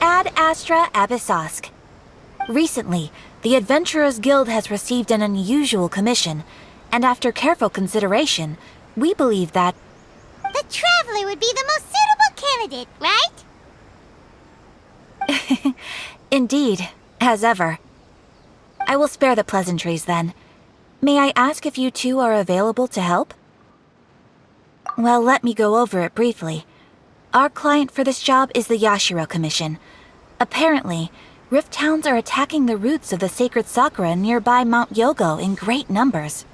Ad Astra Abyssosk. Recently, the Adventurers Guild has received an unusual commission, and after careful consideration, we believe that the Traveler would be the most suitable candidate, right? Indeed, as ever. I will spare the pleasantries then. May I ask if you two are available to help? Well, let me go over it briefly. Our client for this job is the Yashiro Commission. Apparently, Rift Hounds are attacking the roots of the sacred sakura nearby Mount Yogo in great numbers.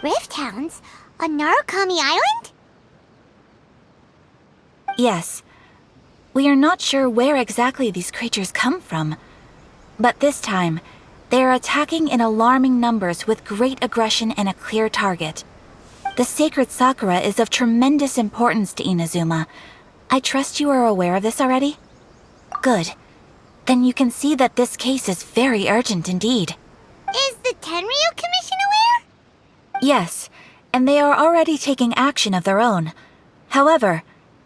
Rift Hounds? On Narukami Island? Yes. We are not sure where exactly these creatures come from. But this time, they are attacking in alarming numbers with great aggression and a clear target. The sacred sakura is of tremendous importance to Inazuma. I trust you are aware of this already? Good. Then you can see that this case is very urgent indeed. Is the Tenryu Commission aware? Yes, and they are already taking action of their own. However,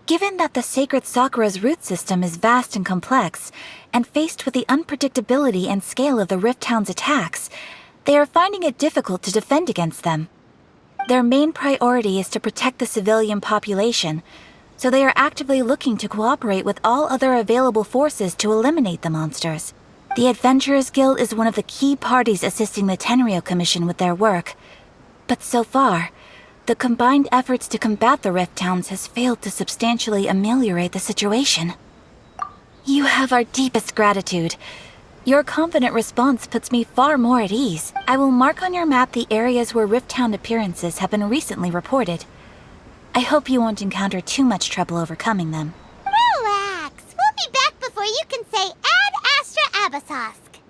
given that the sacred sakura's root system is vast and complex, and faced with the unpredictability and scale of the Rift Hound's attacks, they are finding it difficult to defend against them. Their main priority is to protect the civilian population, so they are actively looking to cooperate with all other available forces to eliminate the monsters. The Adventurers Guild is one of the key parties assisting the Tenryu Commission with their work. But so far, the combined efforts to combat the Rift Hounds has failed to substantially ameliorate the situation. You have our deepest gratitude. Your confident response puts me far more at ease. I will mark on your map the areas where Rift Hound appearances have been recently reported. I hope you won't encounter too much trouble overcoming them. Relax. We'll be back before you can say Ad Astra Abyssosk.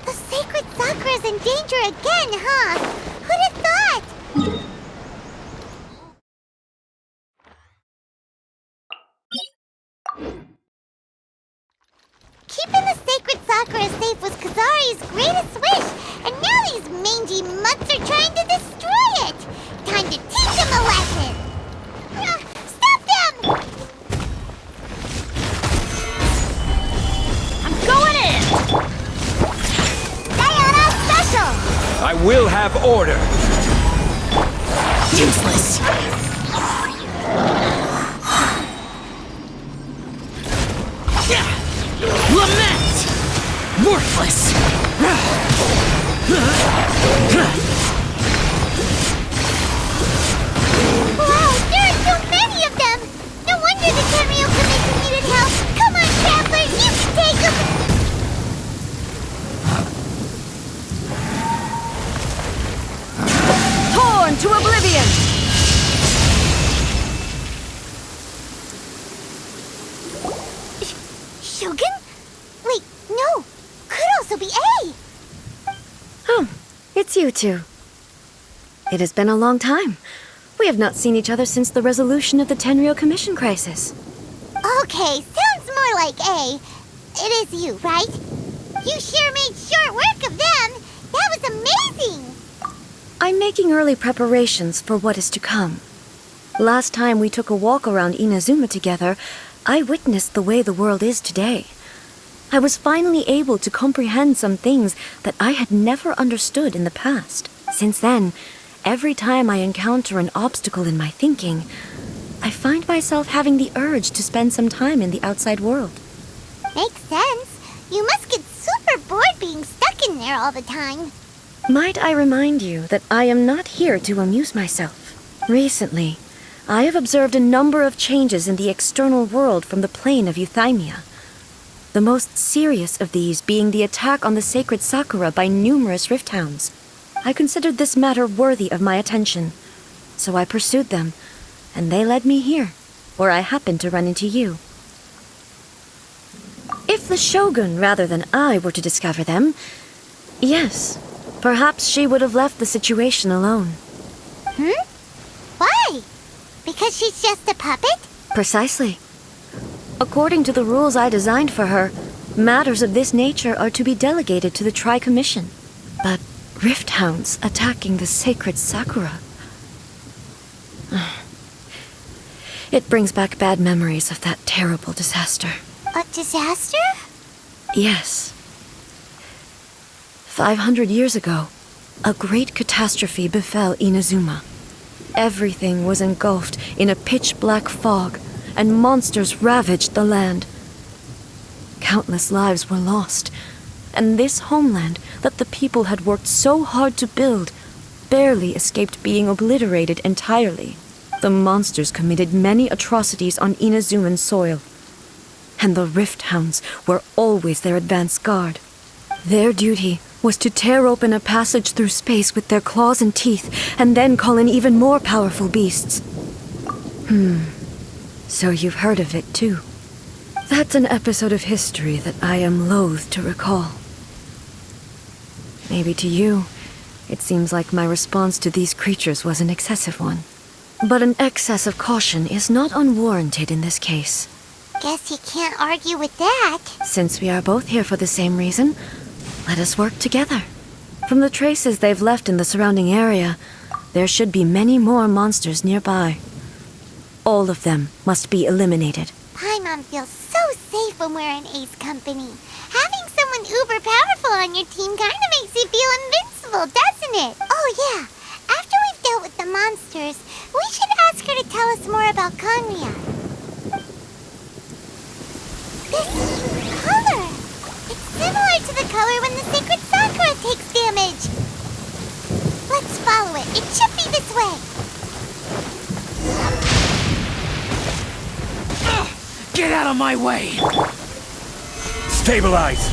The sacred sakura's in danger again, huh? Who'd have thought? Keeping the sacred sakura safe was Kazari's greatest wish, and now these mangy mutts are trying to destroy it! Time to teach them a lesson! Stop them! I'm going in! Sayonara special! I will have order! Useless! Lament! Worthless! Wow, there are so many of them! No wonder the Tenryu Commission needed help! Come on, Traveler, you can take them! Torn to oblivion! Shogun? Wait, no! Could also be Ei! Oh, it's you two. It has been a long time. We have not seen each other since the resolution of the Tenryu Commission crisis. Okay, sounds more like Ei. It is you, right? You sure made short work of them! That was amazing! I'm making early preparations for what is to come. Last time we took a walk around Inazuma together, I witnessed the way the world is today. I was finally able to comprehend some things that I had never understood in the past. Since then, every time I encounter an obstacle in my thinking, I find myself having the urge to spend some time in the outside world. Makes sense. You must get super bored being stuck in there all the time. Might I remind you that I am not here to amuse myself. Recently, I have observed a number of changes in the external world from the plane of Euthymia. The most serious of these being the attack on the sacred sakura by numerous Rift Hounds. I considered this matter worthy of my attention, so I pursued them, and they led me here, where I happened to run into you. If the Shogun rather than I were to discover them, yes, perhaps she would have left the situation alone. Why? Because she's just a puppet? Precisely. According to the rules I designed for her, matters of this nature are to be delegated to the Tri-Commission. But Rift Hounds attacking the sacred sakura... It brings back bad memories of that terrible disaster. A disaster? Yes. 500 years ago, a great catastrophe befell Inazuma. Everything was engulfed in a pitch-black fog, and monsters ravaged the land. Countless lives were lost, and this homeland that the people had worked so hard to build barely escaped being obliterated entirely. The monsters committed many atrocities on Inazuman soil, and the Rift Hounds were always their advance guard. Their duty was to tear open a passage through space with their claws and teeth, and then call in even more powerful beasts. So you've heard of it too. That's an episode of history that I am loath to recall. Maybe to you, it seems like my response to these creatures was an excessive one. But an excess of caution is not unwarranted in this case. Guess you can't argue with that. Since we are both here for the same reason, let us work together. From the traces they've left in the surrounding area, there should be many more monsters nearby. All of them must be eliminated. Paimon feels so safe when we're in Ei's company. Having someone uber powerful on your team kind of makes you feel invincible, doesn't it? Oh yeah, after we've dealt with the monsters, we should ask her to tell us more about Konria. This color! It's similar to the color when the sacred sakura takes damage. Let's follow it. It should be this way. Get out of my way! Stabilize!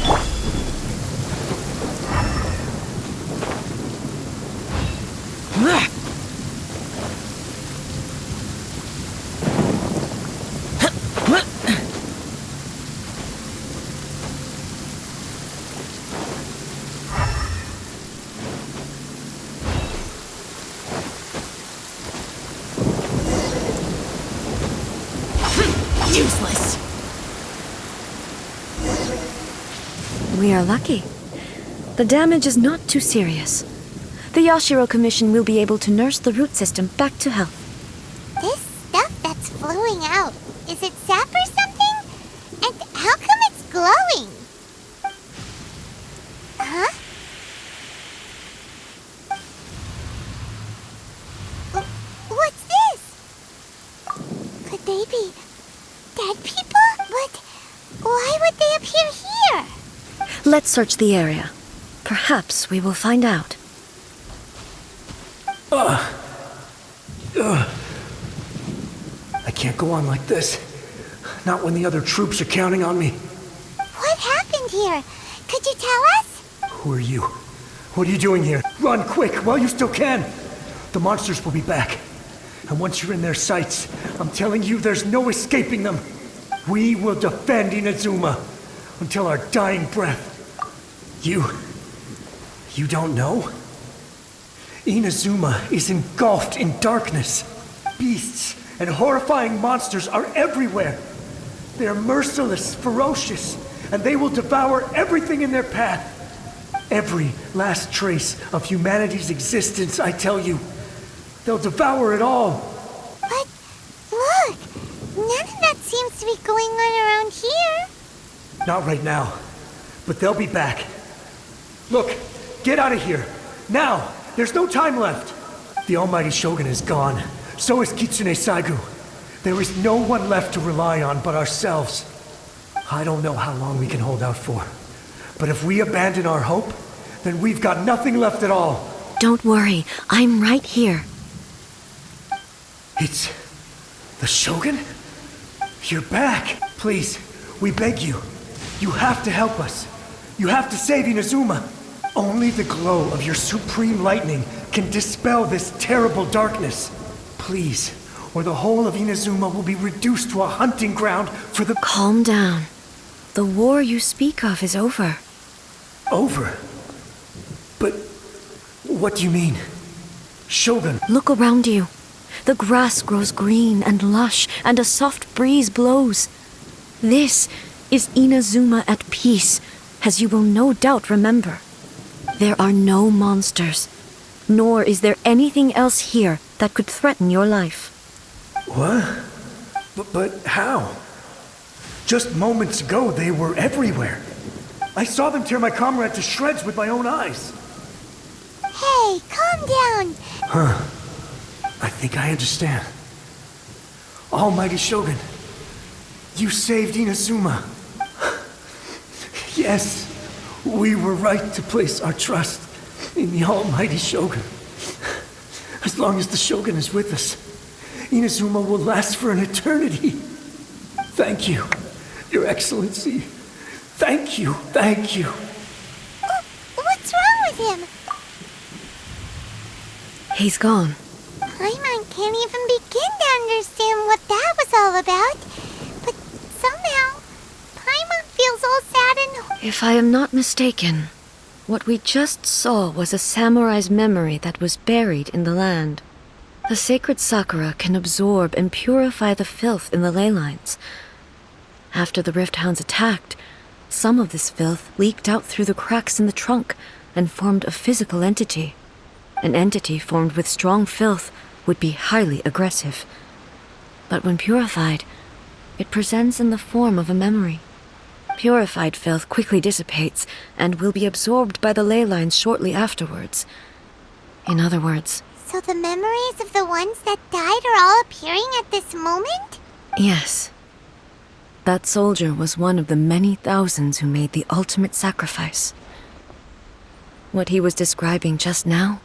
Useless. We are lucky. The damage is not too serious. The Yashiro Commission will be able to nurse the root system back to health. This stuff that's flowing out, is it sap or something? And how come it's glowing? Huh? What's this? Could they be dead people? But why would they appear here? Let's search the area. Perhaps we will find out. I can't go on like this. Not when the other troops are counting on me. What happened here? Could you tell us? Who are you? What are you doing here? Run quick while you still can. The monsters will be back. And once you're in their sights, I'm telling you there's no escaping them. We will defend Inazuma until our dying breath. You don't know? Inazuma is engulfed in darkness. Beasts and horrifying monsters are everywhere. They are merciless, ferocious, and they will devour everything in their path. Every last trace of humanity's existence, I tell you. They'll devour it all. But look, none of that seems to be going on around here. Not right now, but they'll be back. Look, get out of here. Now! There's no time left. The almighty Shogun is gone. So is Kitsune Saigu. There is no one left to rely on but ourselves. I don't know how long we can hold out for. But if we abandon our hope, then we've got nothing left at all. Don't worry, I'm right here. It's the Shogun? You're back. Please, we beg you. You have to help us. You have to save Inazuma. Only the glow of your supreme lightning can dispel this terrible darkness. Please, or the whole of Inazuma will be reduced to a hunting ground for the... Calm down. The war you speak of is over. Over? But what do you mean? Shogun? Look around you. The grass grows green and lush, and a soft breeze blows. This is Inazuma at peace, as you will no doubt remember. There are no monsters, nor is there anything else here that could threaten your life. What? But how? Just moments ago, they were everywhere. I saw them tear my comrade to shreds with my own eyes. Hey, calm down. I think I understand. Almighty Shogun, you saved Inazuma. Yes, we were right to place our trust in the Almighty Shogun. As long as the Shogun is with us, Inazuma will last for an eternity. Thank you, Your Excellency. Thank you, thank you. What's wrong with him? He's gone. Paimon can't even begin to understand what that was all about. But somehow, Paimon feels all sad and... If I am not mistaken, what we just saw was a samurai's memory that was buried in the land. The sacred sakura can absorb and purify the filth in the ley lines. After the rift hounds attacked, some of this filth leaked out through the cracks in the trunk and formed a physical entity. An entity formed with strong filth would be highly aggressive. But when purified, it presents in the form of a memory. Purified filth quickly dissipates and will be absorbed by the ley lines shortly afterwards. In other words... So the memories of the ones that died are all appearing at this moment? Yes. That soldier was one of the many thousands who made the ultimate sacrifice. What he was describing just now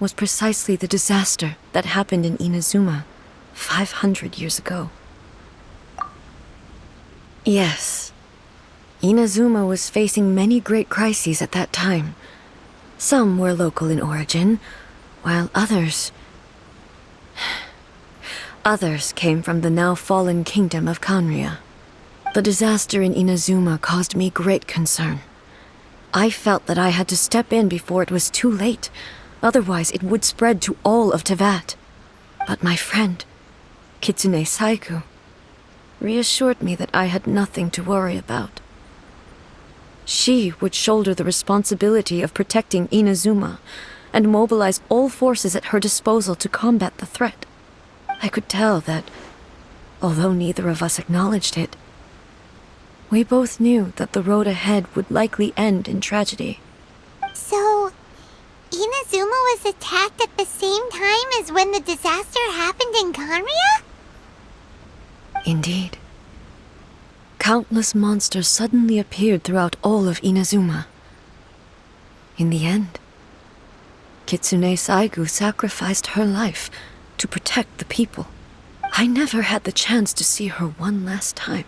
was precisely the disaster that happened in Inazuma 500 years ago. Yes, Inazuma was facing many great crises at that time. Some were local in origin, while others came from the now fallen kingdom of Kanria. The disaster in Inazuma caused me great concern. I felt that I had to step in before it was too late, otherwise it would spread to all of Teyvat. But my friend, Kitsune Saiku, reassured me that I had nothing to worry about. She would shoulder the responsibility of protecting Inazuma and mobilize all forces at her disposal to combat the threat. I could tell that, although neither of us acknowledged it, we both knew that the road ahead would likely end in tragedy. So, Inazuma was attacked at the same time as when the disaster happened in Kanria? Indeed. Countless monsters suddenly appeared throughout all of Inazuma. In the end, Kitsune Saigu sacrificed her life to protect the people. I never had the chance to see her one last time.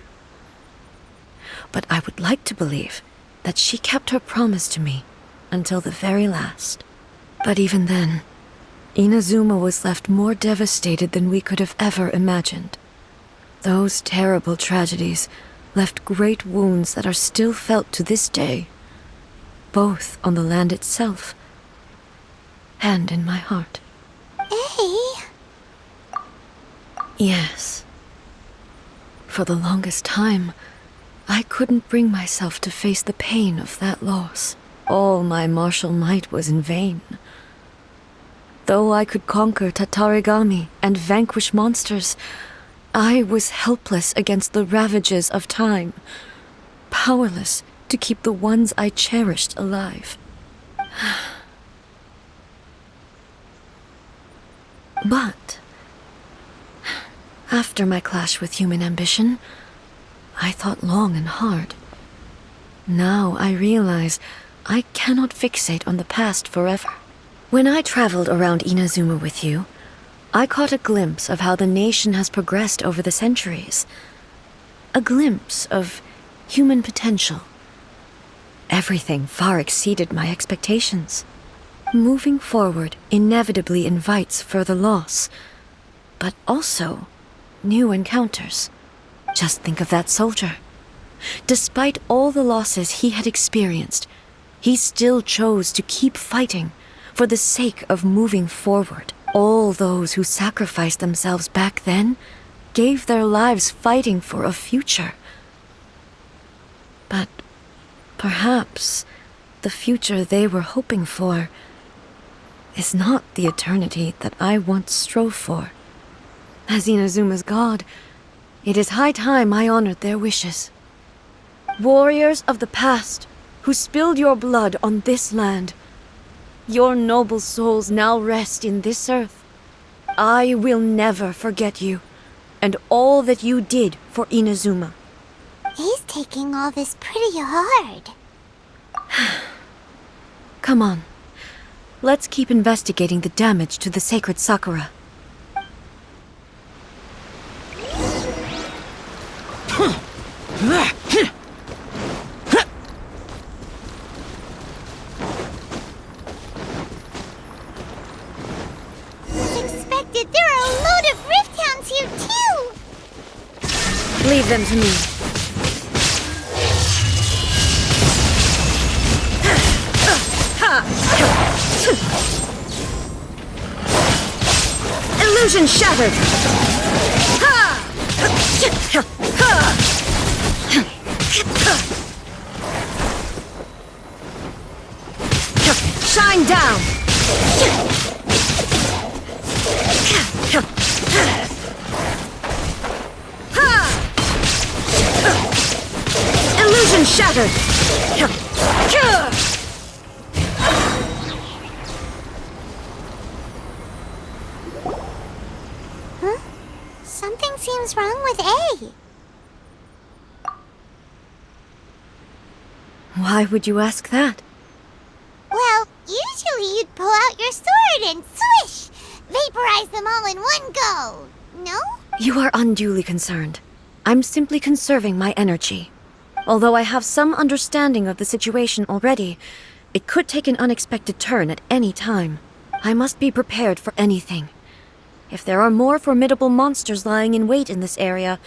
But I would like to believe that she kept her promise to me until the very last. But even then, Inazuma was left more devastated than we could have ever imagined. Those terrible tragedies left great wounds that are still felt to this day, both on the land itself and in my heart. Ei? Yes. For the longest time, I couldn't bring myself to face the pain of that loss. All my martial might was in vain. Though I could conquer Tatarigami and vanquish monsters, I was helpless against the ravages of time, powerless to keep the ones I cherished alive. But after my clash with human ambition, I thought long and hard. Now I realize I cannot fixate on the past forever. When I traveled around Inazuma with you, I caught a glimpse of how the nation has progressed over the centuries. A glimpse of human potential. Everything far exceeded my expectations. Moving forward inevitably invites further loss, but also new encounters. Just think of that soldier. Despite all the losses he had experienced, he still chose to keep fighting for the sake of moving forward. All those who sacrificed themselves back then gave their lives fighting for a future. But perhaps the future they were hoping for is not the eternity that I once strove for. As Inazuma's god, It is high time I honored their wishes. Warriors of the past, who spilled your blood on this land, your noble souls now rest in this earth. I will never forget you, and all that you did for Inazuma. He's taking all this pretty hard. Come on. Let's keep investigating the damage to the sacred sakura. As expected, there are a load of rift hounds here too! Leave them to me. Illusion shattered! Shine down! Illusion shattered! Something seems wrong with Ei. Why would you ask that? Well, usually you'd pull out your sword and swish! Vaporize them all in one go! No? You are unduly concerned. I'm simply conserving my energy. Although I have some understanding of the situation already, it could take an unexpected turn at any time. I must be prepared for anything. If there are more formidable monsters lying in wait in this area,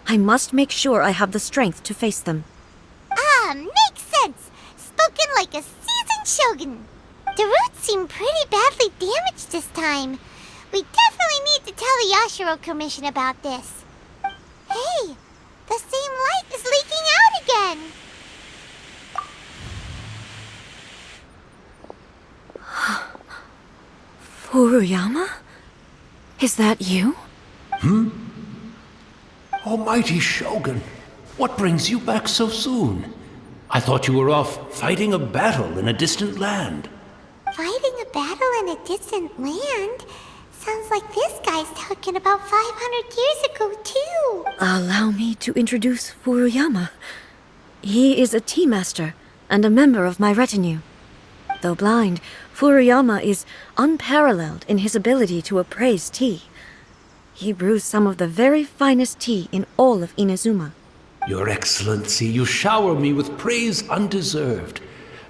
I must make sure I have the strength to face them. Ah, makes sense! Spoken like a seasoned shogun. The roots seem pretty badly damaged this time. We definitely need to tell the Yashiro Commission about this. Hey, the same light is leaking out again! Furuyama? Is that you? Almighty Shogun, what brings you back so soon? I thought you were off fighting a battle in a distant land. Fighting a battle in a distant land? Sounds like this guy's talking about 500 years ago, too. Allow me to introduce Furuyama. He is a tea master and a member of my retinue. Though blind, Furuyama is unparalleled in his ability to appraise tea. He brews some of the very finest tea in all of Inazuma. Your Excellency, you shower me with praise undeserved.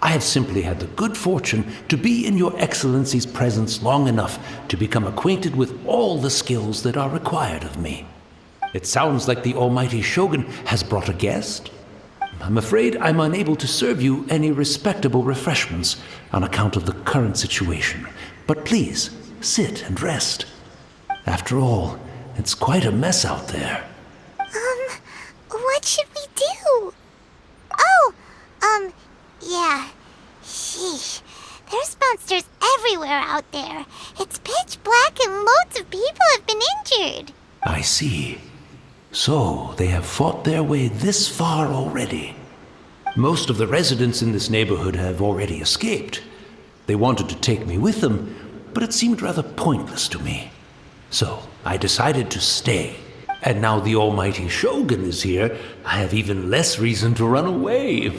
I have simply had the good fortune to be in Your Excellency's presence long enough to become acquainted with all the skills that are required of me. It sounds like the Almighty Shogun has brought a guest. I'm afraid I'm unable to serve you any respectable refreshments on account of the current situation. But please, sit and rest. After all, it's quite a mess out there. What should we do? Yeah. Sheesh. There's monsters everywhere out there. It's pitch black and loads of people have been injured. I see. So, they have fought their way this far already. Most of the residents in this neighborhood have already escaped. They wanted to take me with them, but it seemed rather pointless to me. So, I decided to stay. And now the Almighty Shogun is here, I have even less reason to run away.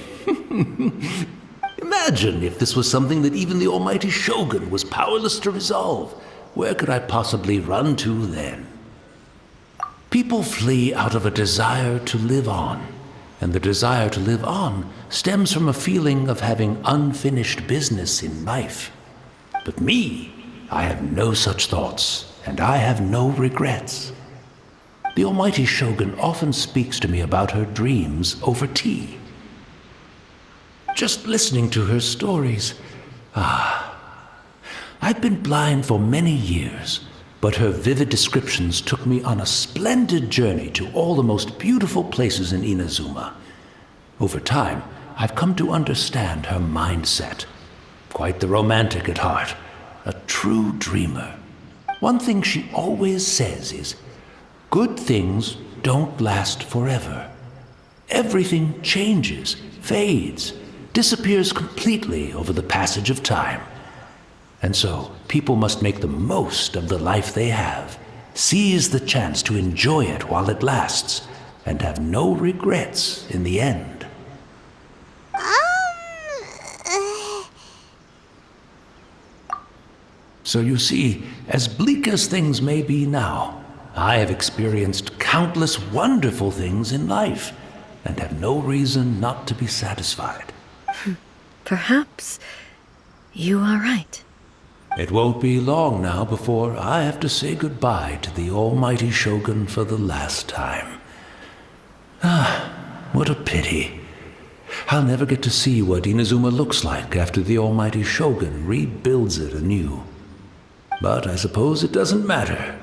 Imagine if this was something that even the Almighty Shogun was powerless to resolve. Where could I possibly run to then? People flee out of a desire to live on, and the desire to live on stems from a feeling of having unfinished business in life. But me, I have no such thoughts, and I have no regrets. The Almighty Shogun often speaks to me about her dreams over tea. Just listening to her stories, I've been blind for many years, but her vivid descriptions took me on a splendid journey to all the most beautiful places in Inazuma. Over time, I've come to understand her mindset. Quite the romantic at heart, a true dreamer. One thing she always says is, good things don't last forever. Everything changes, fades, disappears completely over the passage of time. And so, people must make the most of the life they have, seize the chance to enjoy it while it lasts, and have no regrets in the end. So you see, as bleak as things may be now, I have experienced countless wonderful things in life, and have no reason not to be satisfied. Perhaps you are right. It won't be long now before I have to say goodbye to the almighty Shogun for the last time. Ah, what a pity. I'll never get to see what Inazuma looks like after the almighty Shogun rebuilds it anew. But I suppose it doesn't matter.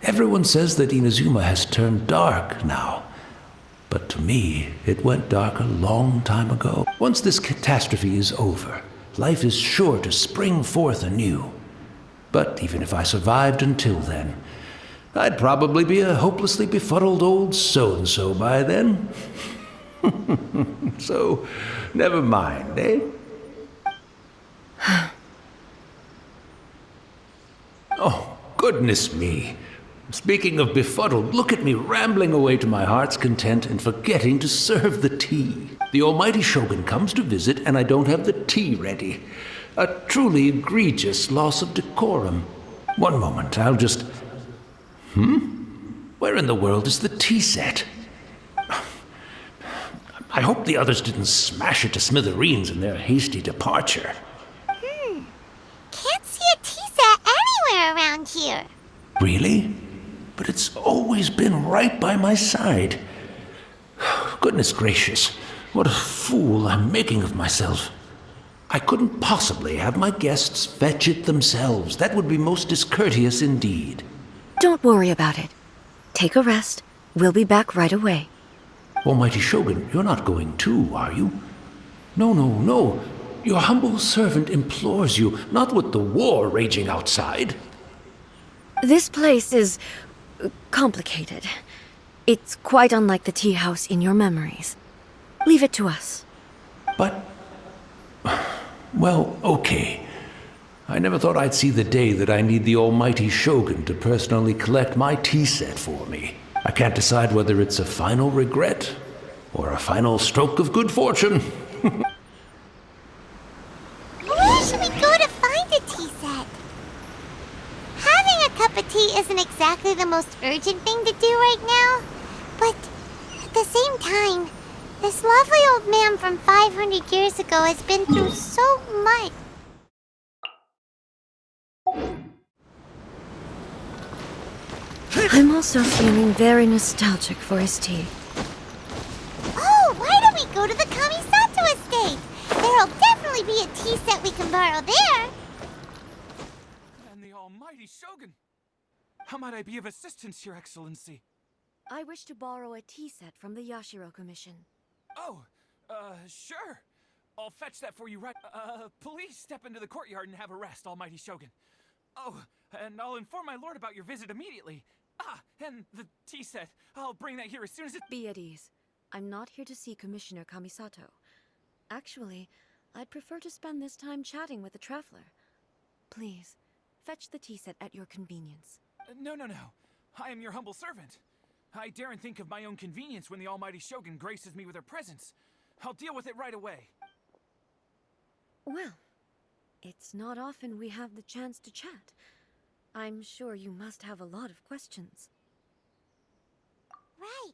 Everyone says that Inazuma has turned dark now. But to me, it went dark a long time ago. Once this catastrophe is over, life is sure to spring forth anew. But even if I survived until then, I'd probably be a hopelessly befuddled old so-and-so by then. So, never mind, eh? Oh, goodness me. Speaking of befuddled, look at me rambling away to my heart's content and forgetting to serve the tea. The almighty Shogun comes to visit and I don't have the tea ready. A truly egregious loss of decorum. One moment, I'll just... Where in the world is the tea set? I hope the others didn't smash it to smithereens in their hasty departure. Can't see a tea set anywhere around here. Really? But it's always been right by my side. Goodness gracious, what a fool I'm making of myself. I couldn't possibly have my guests fetch it themselves. That would be most discourteous indeed. Don't worry about it. Take a rest. We'll be back right away. Almighty Shogun, you're not going too, are you? No. Your humble servant implores you, not with the war raging outside. This place is complicated. It's quite unlike the tea house in your memories. Leave it to us. But... well, okay. I never thought I'd see the day that I need the almighty Shogun to personally collect my tea set for me. I can't decide whether it's a final regret or a final stroke of good fortune. Where should we go to find a tea set? Having a cup of tea isn't exactly the most urgent thing to do right now, but at the same time, this lovely old man from 500 years ago has been through so much. I'm also feeling very nostalgic for his tea. Oh, why don't we go to the Kamisato estate? There'll definitely be a tea set we can borrow there. And the almighty Shogun! How might I be of assistance, Your Excellency? I wish to borrow a tea set from the Yashiro Commission. Oh, sure. I'll fetch that for you right... please step into the courtyard and have a rest, almighty Shogun. Oh, and I'll inform my lord about your visit immediately. Ah, and the tea set. I'll bring that here as soon as it... Be at ease. I'm not here to see Commissioner Kamisato. Actually, I'd prefer to spend this time chatting with the traveler. Please, fetch the tea set at your convenience. No. I am your humble servant. I daren't think of my own convenience when the almighty Shogun graces me with her presence. I'll deal with it right away. Well, it's not often we have the chance to chat. I'm sure you must have a lot of questions. Right.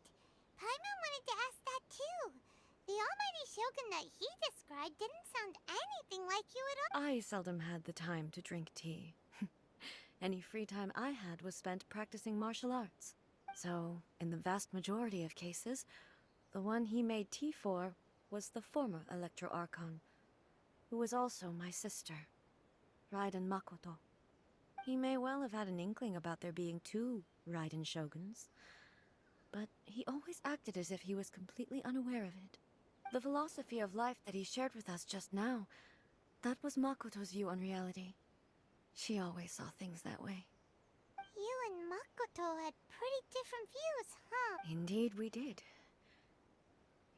Paimon wanted to ask that too. The almighty Shogun that he described didn't sound anything like you at all. I seldom had the time to drink tea. Any free time I had was spent practicing martial arts. So, in the vast majority of cases, the one he made tea for was the former Electro Archon, who was also my sister, Raiden Makoto. He may well have had an inkling about there being two Raiden Shoguns, but he always acted as if he was completely unaware of it. The philosophy of life that he shared with us just now, that was Makoto's view on reality. She always saw things that way. You and Makoto had pretty different views, huh? Indeed we did.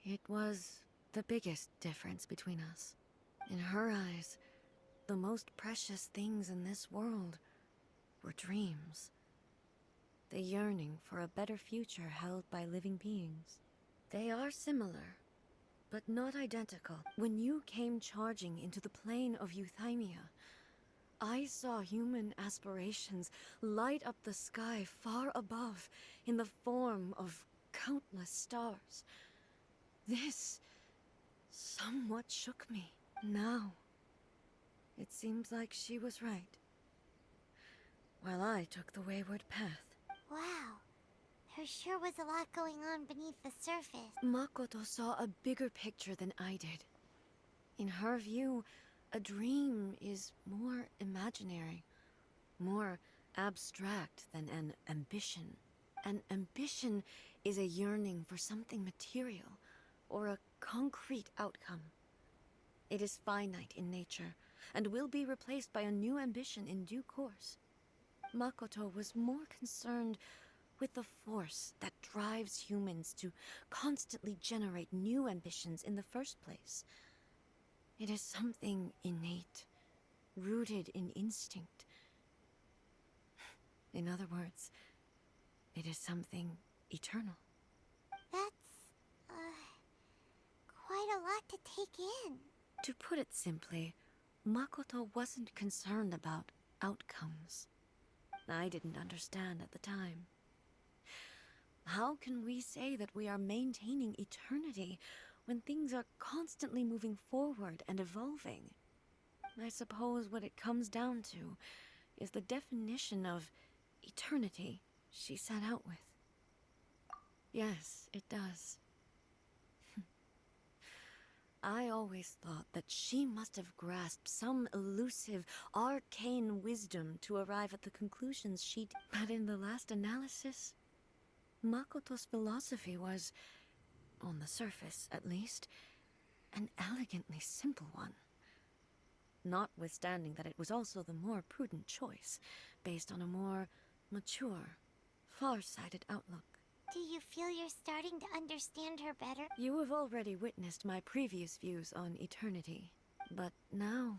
It was the biggest difference between us. In her eyes, the most precious things in this world were dreams. The yearning for a better future held by living beings. They are similar, but not identical. When you came charging into the plane of Euthymia, I saw human aspirations light up the sky far above in the form of countless stars. This somewhat shook me. Now, it seems like she was right, while I took the wayward path. Wow. There sure was a lot going on beneath the surface. Makoto saw a bigger picture than I did. In her view, a dream is more imaginary, more abstract than an ambition. An ambition is a yearning for something material, or a concrete outcome. It is finite in nature, and will be replaced by a new ambition in due course. Makoto was more concerned with the force that drives humans to constantly generate new ambitions in the first place. It is something innate, rooted in instinct. In other words, it is something eternal. That's, quite a lot to take in. To put it simply, Makoto wasn't concerned about outcomes. I didn't understand at the time. How can we say that we are maintaining eternity when things are constantly moving forward and evolving? I suppose what it comes down to is the definition of eternity she set out with. Yes, it does. I always thought that she must have grasped some elusive, arcane wisdom to arrive at the conclusions she'd... But in the last analysis, Makoto's philosophy was, on the surface at least, an elegantly simple one. Notwithstanding that it was also the more prudent choice, based on a more mature, far-sighted outlook. Do you feel you're starting to understand her better? You have already witnessed my previous views on eternity, but now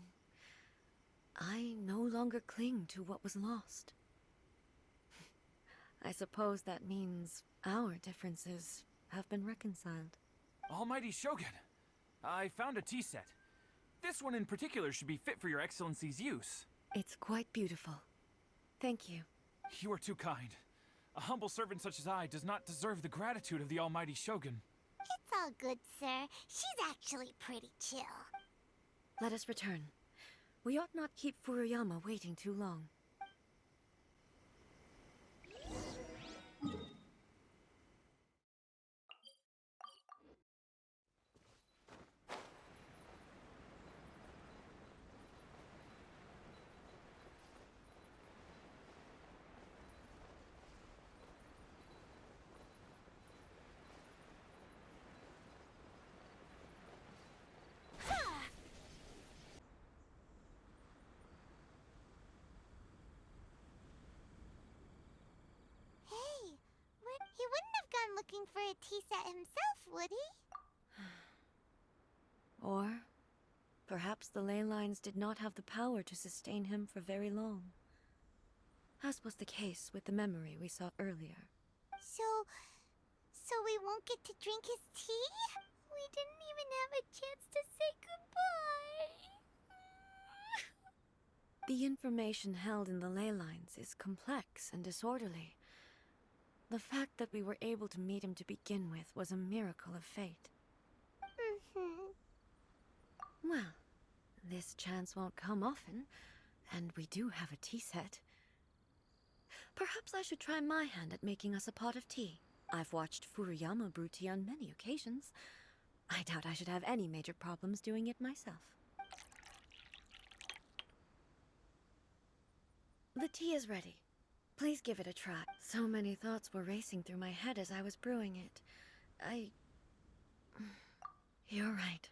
I no longer cling to what was lost. I suppose that means our differences have been reconciled. Almighty Shogun, I found a tea set. This one in particular should be fit for your Excellency's use. It's quite beautiful. Thank you. You are too kind. A humble servant such as I does not deserve the gratitude of the Almighty Shogun. It's all good, sir. She's actually pretty chill. Let us return. We ought not keep Furuyama waiting too long. He wouldn't have gone looking for a tea set himself, would he? Or perhaps the ley lines did not have the power to sustain him for very long. As was the case with the memory we saw earlier. So we won't get to drink his tea? We didn't even have a chance to say goodbye. The information held in the ley lines is complex and disorderly. The fact that we were able to meet him to begin with was a miracle of fate. Well, this chance won't come often, and we do have a tea set. Perhaps I should try my hand at making us a pot of tea. I've watched Furuyama brew tea on many occasions. I doubt I should have any major problems doing it myself. The tea is ready. Please give it a try. So many thoughts were racing through my head as I was brewing it. You're right.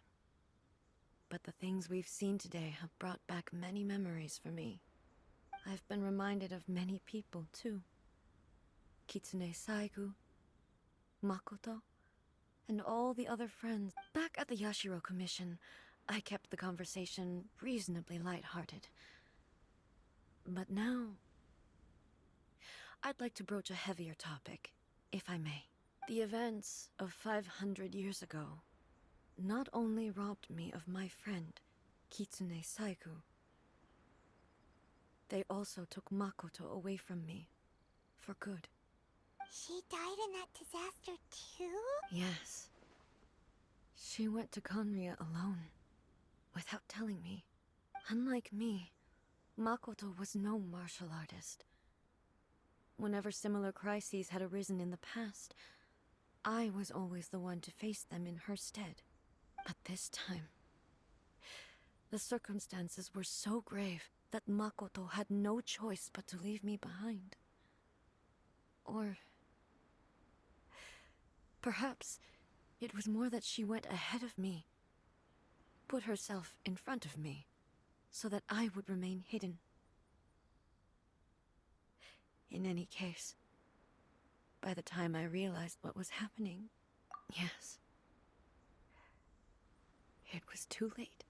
But the things we've seen today have brought back many memories for me. I've been reminded of many people, too. Kitsune Saigu, Makoto, and all the other friends. Back at the Yashiro Commission, I kept the conversation reasonably lighthearted. But now, I'd like to broach a heavier topic, if I may. The events of 500 years ago not only robbed me of my friend, Kitsune Saigu, they also took Makoto away from me, for good. She died in that disaster too? Yes. She went to Conria alone, without telling me. Unlike me, Makoto was no martial artist. Whenever similar crises had arisen in the past, I was always the one to face them in her stead. But this time, the circumstances were so grave that Makoto had no choice but to leave me behind. Or perhaps it was more that she went ahead of me, put herself in front of me, so that I would remain hidden. In any case, by the time I realized what was happening, yes, it was too late.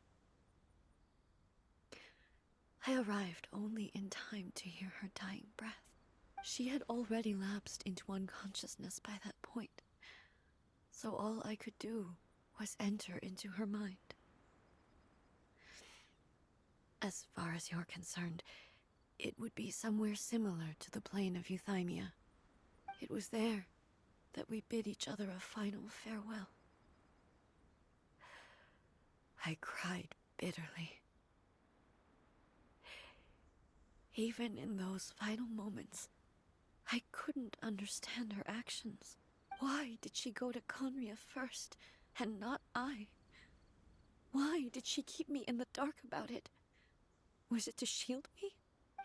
I arrived only in time to hear her dying breath. She had already lapsed into unconsciousness by that point, so all I could do was enter into her mind. As far as you're concerned, it would be somewhere similar to the plane of Euthymia. It was there that we bid each other a final farewell. I cried bitterly. Even in those final moments, I couldn't understand her actions. Why did she go to Conria first, and not I? Why did she keep me in the dark about it? Was it to shield me?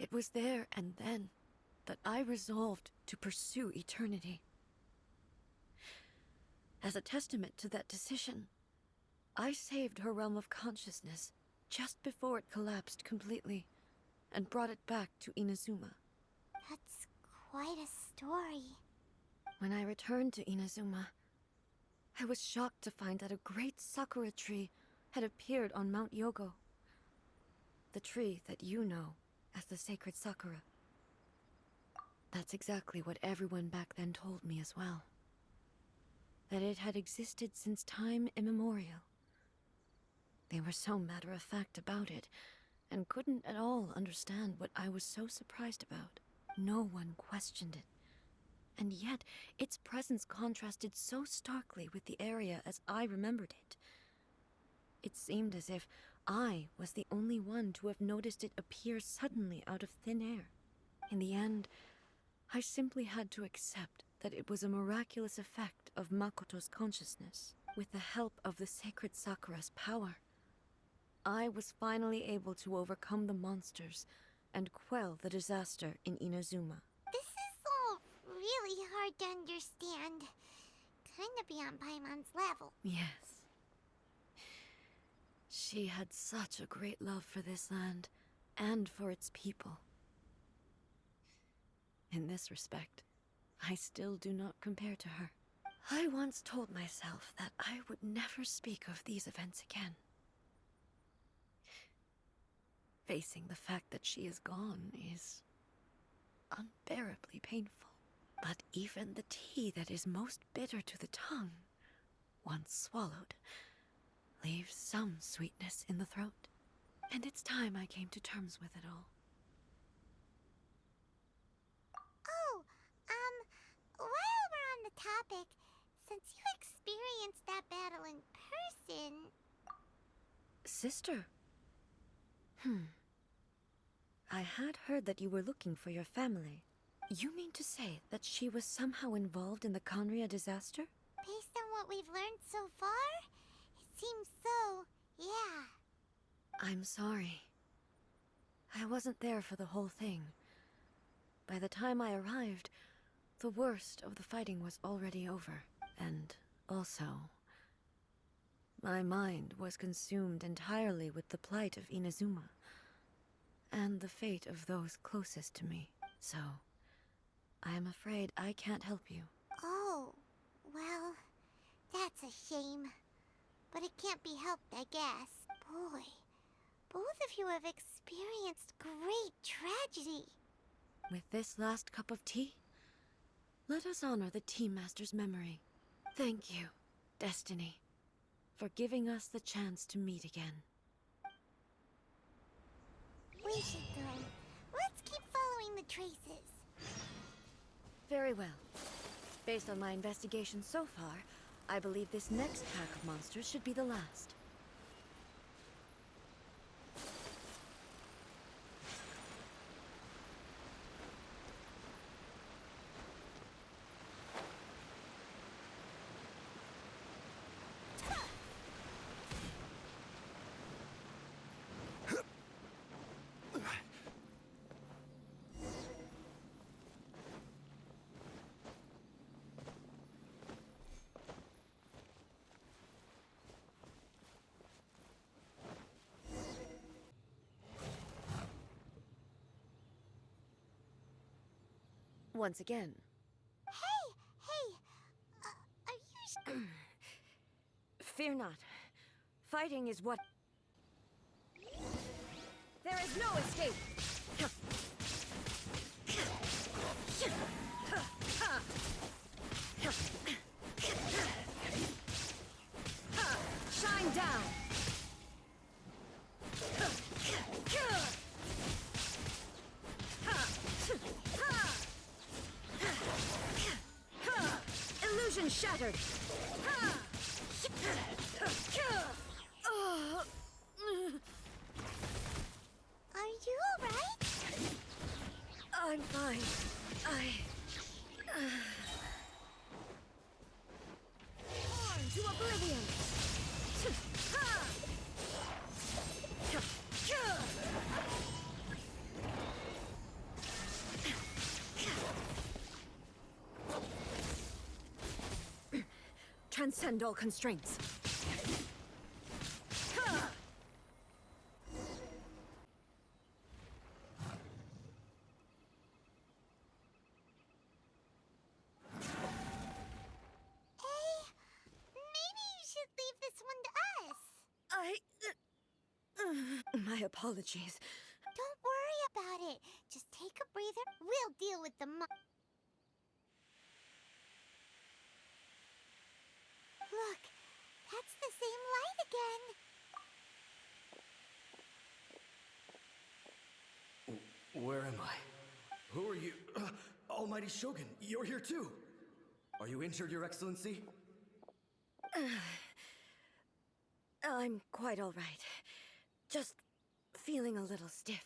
It was there and then that I resolved to pursue eternity. As a testament to that decision, I saved her realm of consciousness just before it collapsed completely, and brought it back to Inazuma. That's quite a story. When I returned to Inazuma, I was shocked to find that a great sakura tree had appeared on Mount Yogo. The tree that you know as the sacred sakura. That's exactly what everyone back then told me as well. That it had existed since time immemorial. They were so matter-of-fact about it, and couldn't at all understand what I was so surprised about. No one questioned it. And yet, its presence contrasted so starkly with the area as I remembered it. It seemed as if I was the only one to have noticed it appear suddenly out of thin air. In the end, I simply had to accept that it was a miraculous effect of Makoto's consciousness. With the help of the sacred Sakura's power, I was finally able to overcome the monsters and quell the disaster in Inazuma. This is all really hard to understand. Kinda beyond Paimon's level. Yes. She had such a great love for this land, and for its people. In this respect, I still do not compare to her. I once told myself that I would never speak of these events again. Facing the fact that she is gone is unbearably painful. But even the tea that is most bitter to the tongue, once swallowed, leaves some sweetness in the throat. And it's time I came to terms with it all. Oh, while we're on the topic, since you experienced that battle in person... Sister? I had heard that you were looking for your family. You mean to say that she was somehow involved in the Conria disaster? Based on what we've learned so far, it seems so, yeah. I'm sorry. I wasn't there for the whole thing. By the time I arrived, the worst of the fighting was already over. And also, my mind was consumed entirely with the plight of Inazuma. and the fate of those closest to me. So, I am afraid I can't help you. Oh, well, that's a shame. But it can't be helped, I guess. Boy, both of you have experienced great tragedy. With this last cup of tea, let us honor the Tea Master's memory. Thank you, Destiny, for giving us the chance to meet again. We should go. Let's keep following the traces. Very well. Based on my investigation so far, I believe this next pack of monsters should be the last. Once again. Hey, are you Fear not. Fighting is what... There is no escape! Shine down! Illusion shattered! Are you alright? I'm fine. On to oblivion! Transcend all constraints. My apologies. Don't worry about it. Just take a breather. We'll deal with the Look, that's the same light again. Where am I? Who are you? Almighty Shogun, you're here too. Are you injured, Your Excellency? I'm quite all right. Just feeling a little stiff.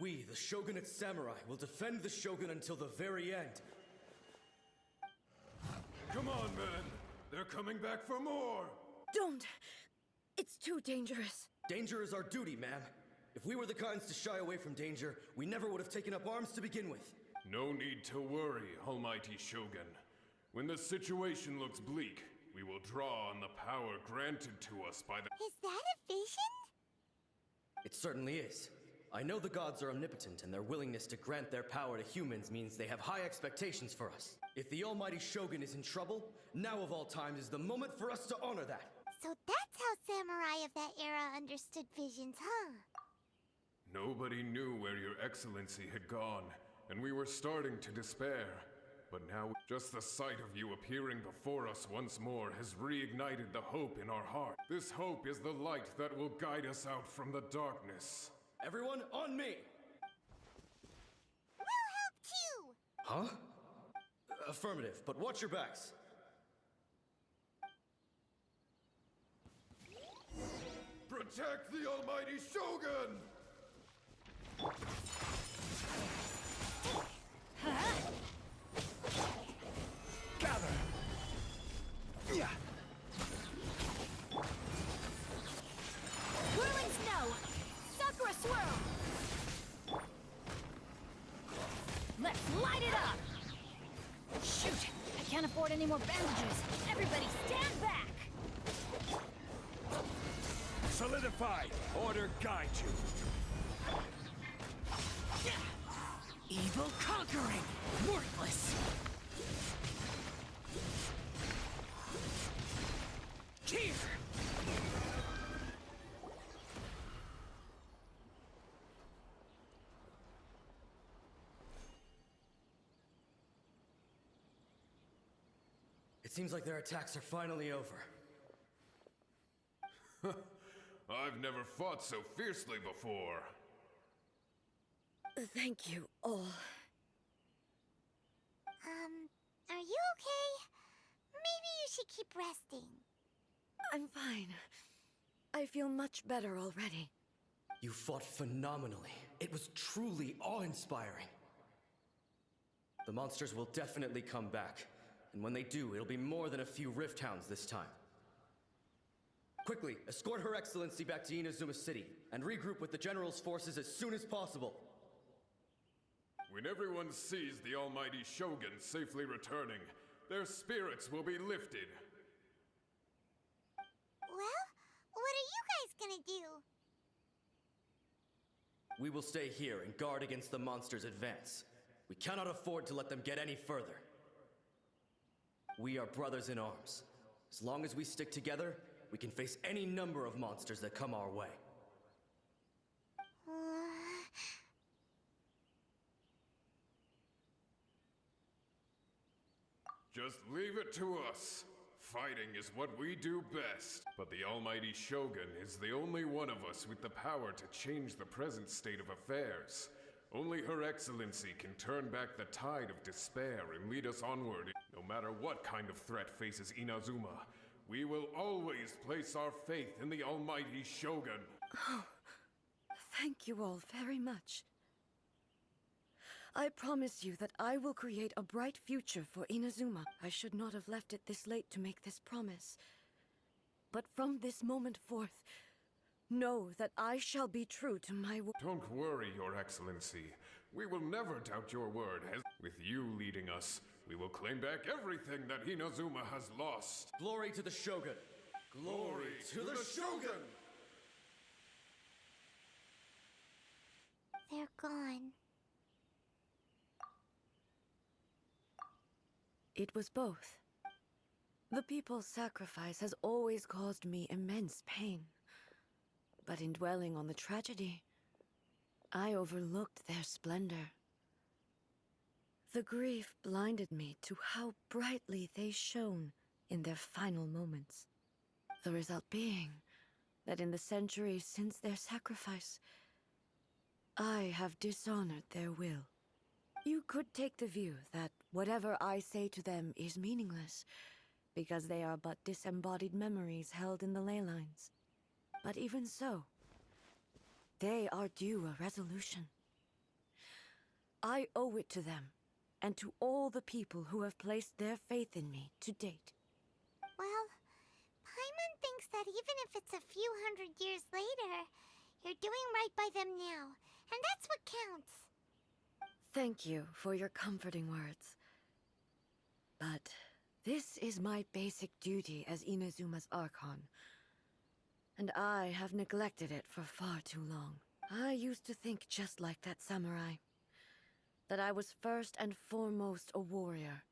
We, the Shogunate Samurai, will defend the Shogun until the very end. Come on, men. They're coming back for more. Don't! It's too dangerous. Danger is our duty, ma'am. If we were the kinds to shy away from danger, we never would have taken up arms to begin with. No need to worry, Almighty Shogun. When the situation looks bleak, we will draw on the power granted to us by the... Is that a vision? It certainly is. I know the gods are omnipotent, and their willingness to grant their power to humans means they have high expectations for us. If the Almighty Shogun is in trouble, now of all times is the moment for us to honor that. So that's how samurai of that era understood visions, huh? Nobody knew where Your Excellency had gone, and we were starting to despair. But now, just the sight of you appearing before us once more has reignited the hope in our heart. This hope is the light that will guide us out from the darkness. Everyone, on me! We'll help too! Huh? Affirmative, but watch your backs. Protect the Almighty Shogun! Gather! Yeah. Whirling snow! Sakura swirl! Let's light it up! Shoot! I can't afford any more bandages! Everybody stand back! Solidify! Order guide you! Evil conquering! Worthless! Here! It seems like their attacks are finally over. I've never fought so fiercely before. Thank you all. Are you okay? Maybe you should keep resting. I'm fine. I feel much better already. You fought phenomenally. It was truly awe-inspiring. The monsters will definitely come back. And when they do, it'll be more than a few rift hounds this time. Quickly, escort Her Excellency back to Inazuma City, and regroup with the General's forces as soon as possible. When everyone sees the almighty Shogun safely returning, their spirits will be lifted. Well, what are you guys gonna do? We will stay here and guard against the monsters' advance. We cannot afford to let them get any further. We are brothers in arms. As long as we stick together, we can face any number of monsters that come our way. Just leave it to us. Fighting is what we do best. But the almighty Shogun is the only one of us with the power to change the present state of affairs. Only Her Excellency can turn back the tide of despair and lead us onward. No matter what kind of threat faces Inazuma, we will always place our faith in the almighty Shogun. Oh, thank you all very much. I promise you that I will create a bright future for Inazuma. I should not have left it this late to make this promise. But from this moment forth, know that I shall be true to my word. Don't worry, Your Excellency. We will never doubt your word. With you leading us, we will claim back everything that Inazuma has lost. Glory to the Shogun! Glory to the Shogun! They're gone. It was both. The people's sacrifice has always caused me immense pain. But in dwelling on the tragedy, I overlooked their splendor. The grief blinded me to how brightly they shone in their final moments. The result being that in the centuries since their sacrifice, I have dishonored their will. You could take the view that whatever I say to them is meaningless, because they are but disembodied memories held in the ley lines. But even so, they are due a resolution. I owe it to them, and to all the people who have placed their faith in me to date. Well, Paimon thinks that even if it's a few hundred years later, you're doing right by them now, and that's what counts. Thank you for your comforting words. But this is my basic duty as Inazuma's Archon, and I have neglected it for far too long. I used to think just like that samurai, that I was first and foremost a warrior,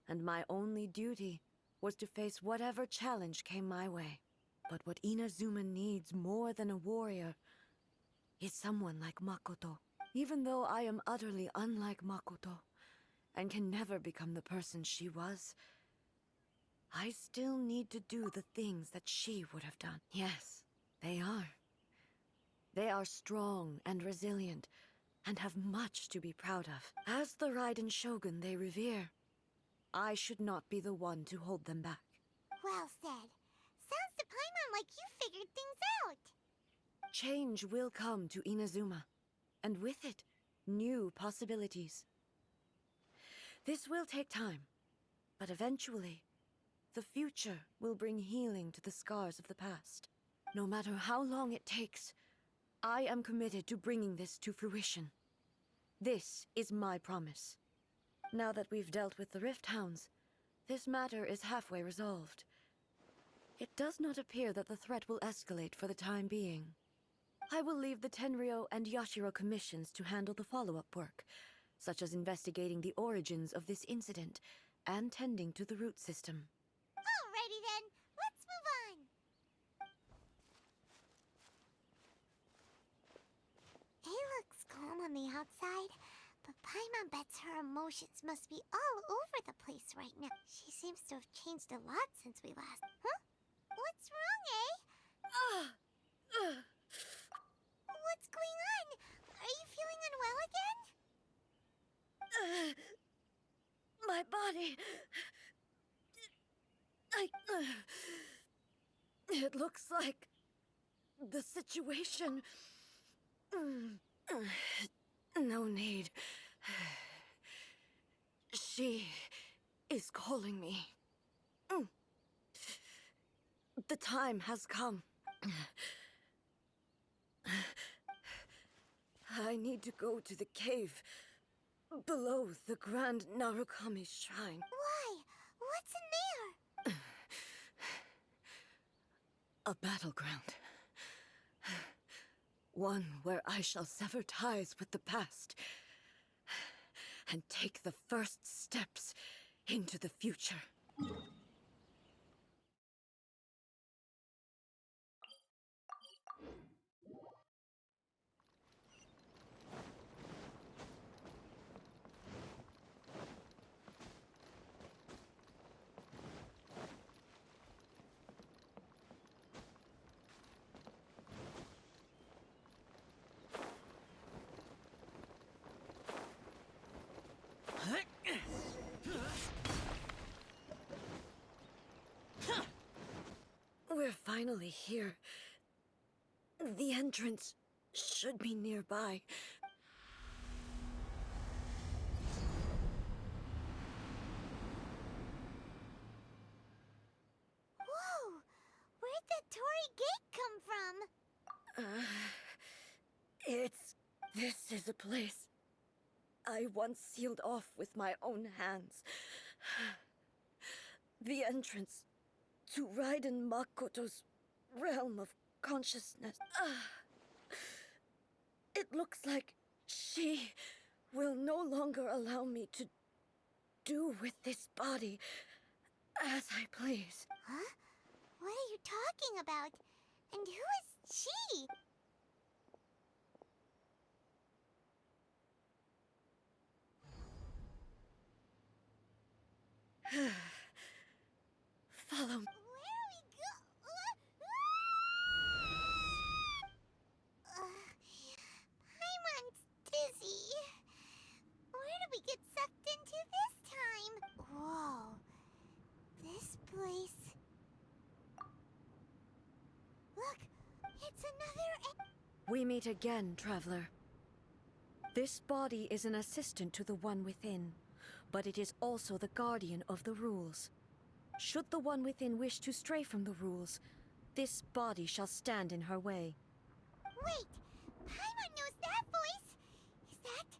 and my only duty was to face whatever challenge came my way. But what Inazuma needs more than a warrior is someone like Makoto. Even though I am utterly unlike Makoto, and can never become the person she was, I still need to do the things that she would have done. Yes, they are. They are strong and resilient, and have much to be proud of. As the Raiden Shogun they revere, I should not be the one to hold them back. Well said. Sounds to Paimon like you figured things out. Change will come to Inazuma, and with it, new possibilities. This will take time, but eventually, the future will bring healing to the scars of the past. No matter how long it takes, I am committed to bringing this to fruition. This is my promise. Now that we've dealt with the Rift Hounds, this matter is halfway resolved. It does not appear that the threat will escalate for the time being. I will leave the Tenryo and Yashiro commissions to handle the follow-up work, such as investigating the origins of this incident and tending to the root system. Alrighty then, let's move on. Ei looks calm on the outside, but Paimon bets her emotions must be all over the place right now. She seems to have changed a lot since we last... Huh? What's wrong, Ei? What's going on? Are you feeling unwell again? My body... It looks like... the situation... No need. She is calling me. The time has come. I need to go to the cave below the Grand Narukami Shrine. Why? What's in there? A battleground. One where I shall sever ties with the past and take the first steps into the future. We're finally here. The entrance should be nearby. Whoa! Where'd that Torii gate come from? This is a place I once sealed off with my own hands. The entrance to Raiden Makoto's realm of consciousness. It looks like she will no longer allow me to do with this body as I please. Huh? What are you talking about? And who is she? Follow me. Where do we go? Paimon's dizzy. Where did we get sucked into this time? Whoa. This place... Look, it's another... We meet again, traveler. This body is an assistant to the one within, but it is also the guardian of the rules. Should the one within wish to stray from the rules, this body shall stand in her way. Wait! Paimon knows that voice! Is that...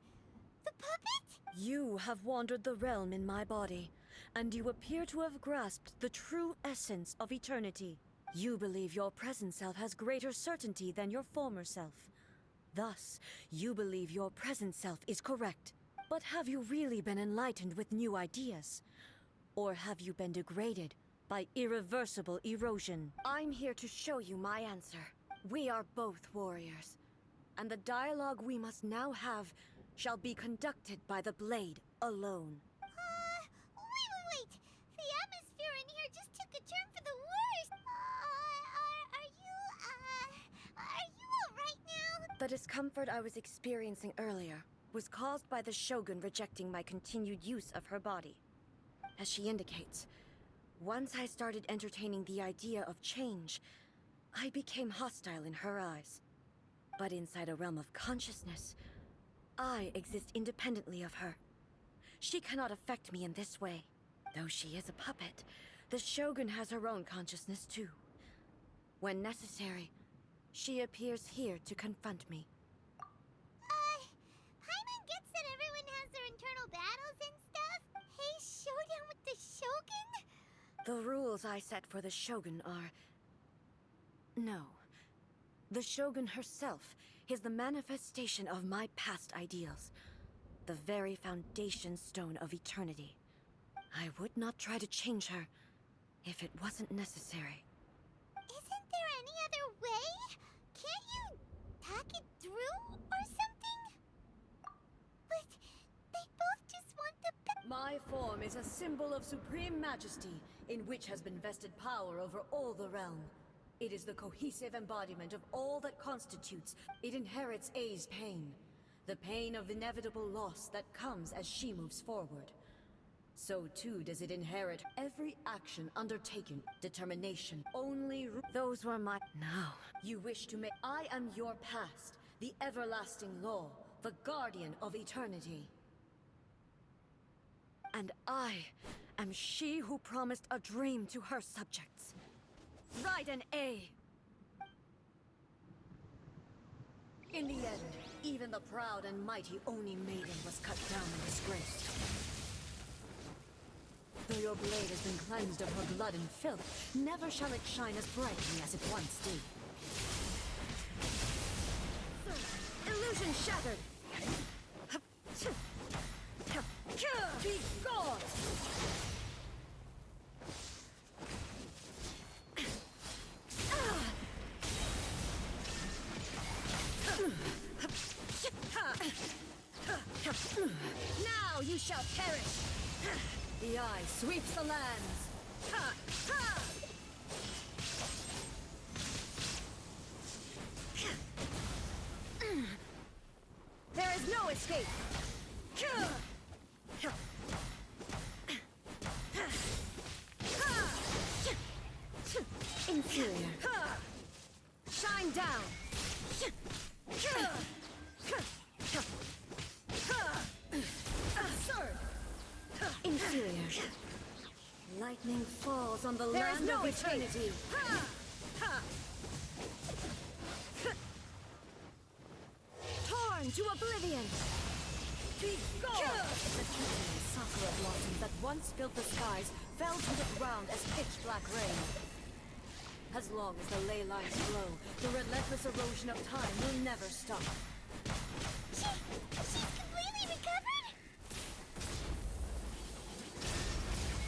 the puppet? You have wandered the realm in my body, and you appear to have grasped the true essence of eternity. You believe your present self has greater certainty than your former self. Thus, you believe your present self is correct. But have you really been enlightened with new ideas? Or have you been degraded by irreversible erosion? I'm here to show you my answer. We are both warriors, and the dialogue we must now have shall be conducted by the blade alone. Wait! The atmosphere in here just took a turn for the worse! Are you alright now? The discomfort I was experiencing earlier was caused by the Shogun rejecting my continued use of her body. As she indicates, once I started entertaining the idea of change, I became hostile in her eyes. But inside a realm of consciousness, I exist independently of her. She cannot affect me in this way. Though she is a puppet, the Shogun has her own consciousness too. When necessary, she appears here to confront me. Paimon gets that everyone has their internal battles and stuff. Hey, showdown with the Shogun? The rules I set for the Shogun are... No. The Shogun herself is the manifestation of my past ideals. The very foundation stone of eternity. I would not try to change her if it wasn't necessary. Isn't there any other way? Can't you hack it through or something? But they both just want the My form is a symbol of supreme majesty, in which has been vested power over all the realm. It is the cohesive embodiment of all that constitutes. It inherits Ei's pain. The pain of inevitable loss that comes as she moves forward. So too does it inherit every action undertaken, determination, those were my— Now, you wish to make— I am your past, the everlasting law, the guardian of eternity. And I am she who promised a dream to her subjects. Raiden Ei! In the end, even the proud and mighty Oni maiden was cut down and disgraced. Though your blade has been cleansed of her blood and filth, never shall it shine as brightly as it once did. Illusion shattered! Be gone! Now you shall perish! The eye sweeps the lands! Ha! Ha! There is no escape! Inferior. Shine down! Absurd! Inferior. Lightning falls on the land of eternity. Torn to oblivion! Be gone! The twinkling sakura blossoms that once filled the skies fell to the ground as pitch-black rain. As long as the ley lines flow, the relentless erosion of time will never stop. She's completely recovered?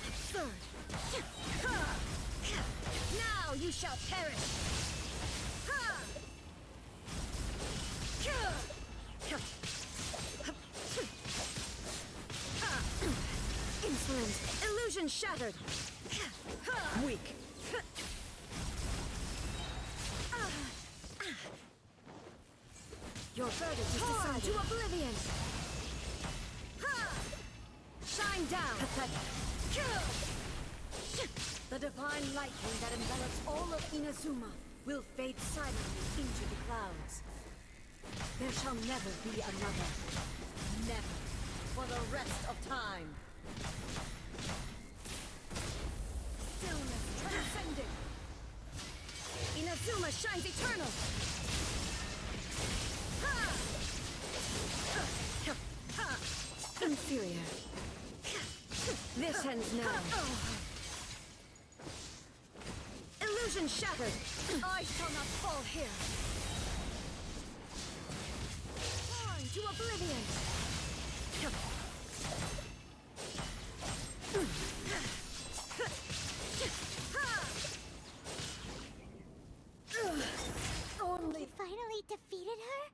Absurd! Now you shall perish! Insolent! Illusion shattered! Weak! Your verdict is decided. To oblivion! Shine down! Pathetic! The divine lightning that envelops all of Inazuma will fade silently into the clouds. There shall never be another. Never. For the rest of time. Stillness transcending. Inazuma shines eternal. Inferior. This ends now. Illusion shattered. I shall not fall here. Torn to oblivion. Only You finally defeated her?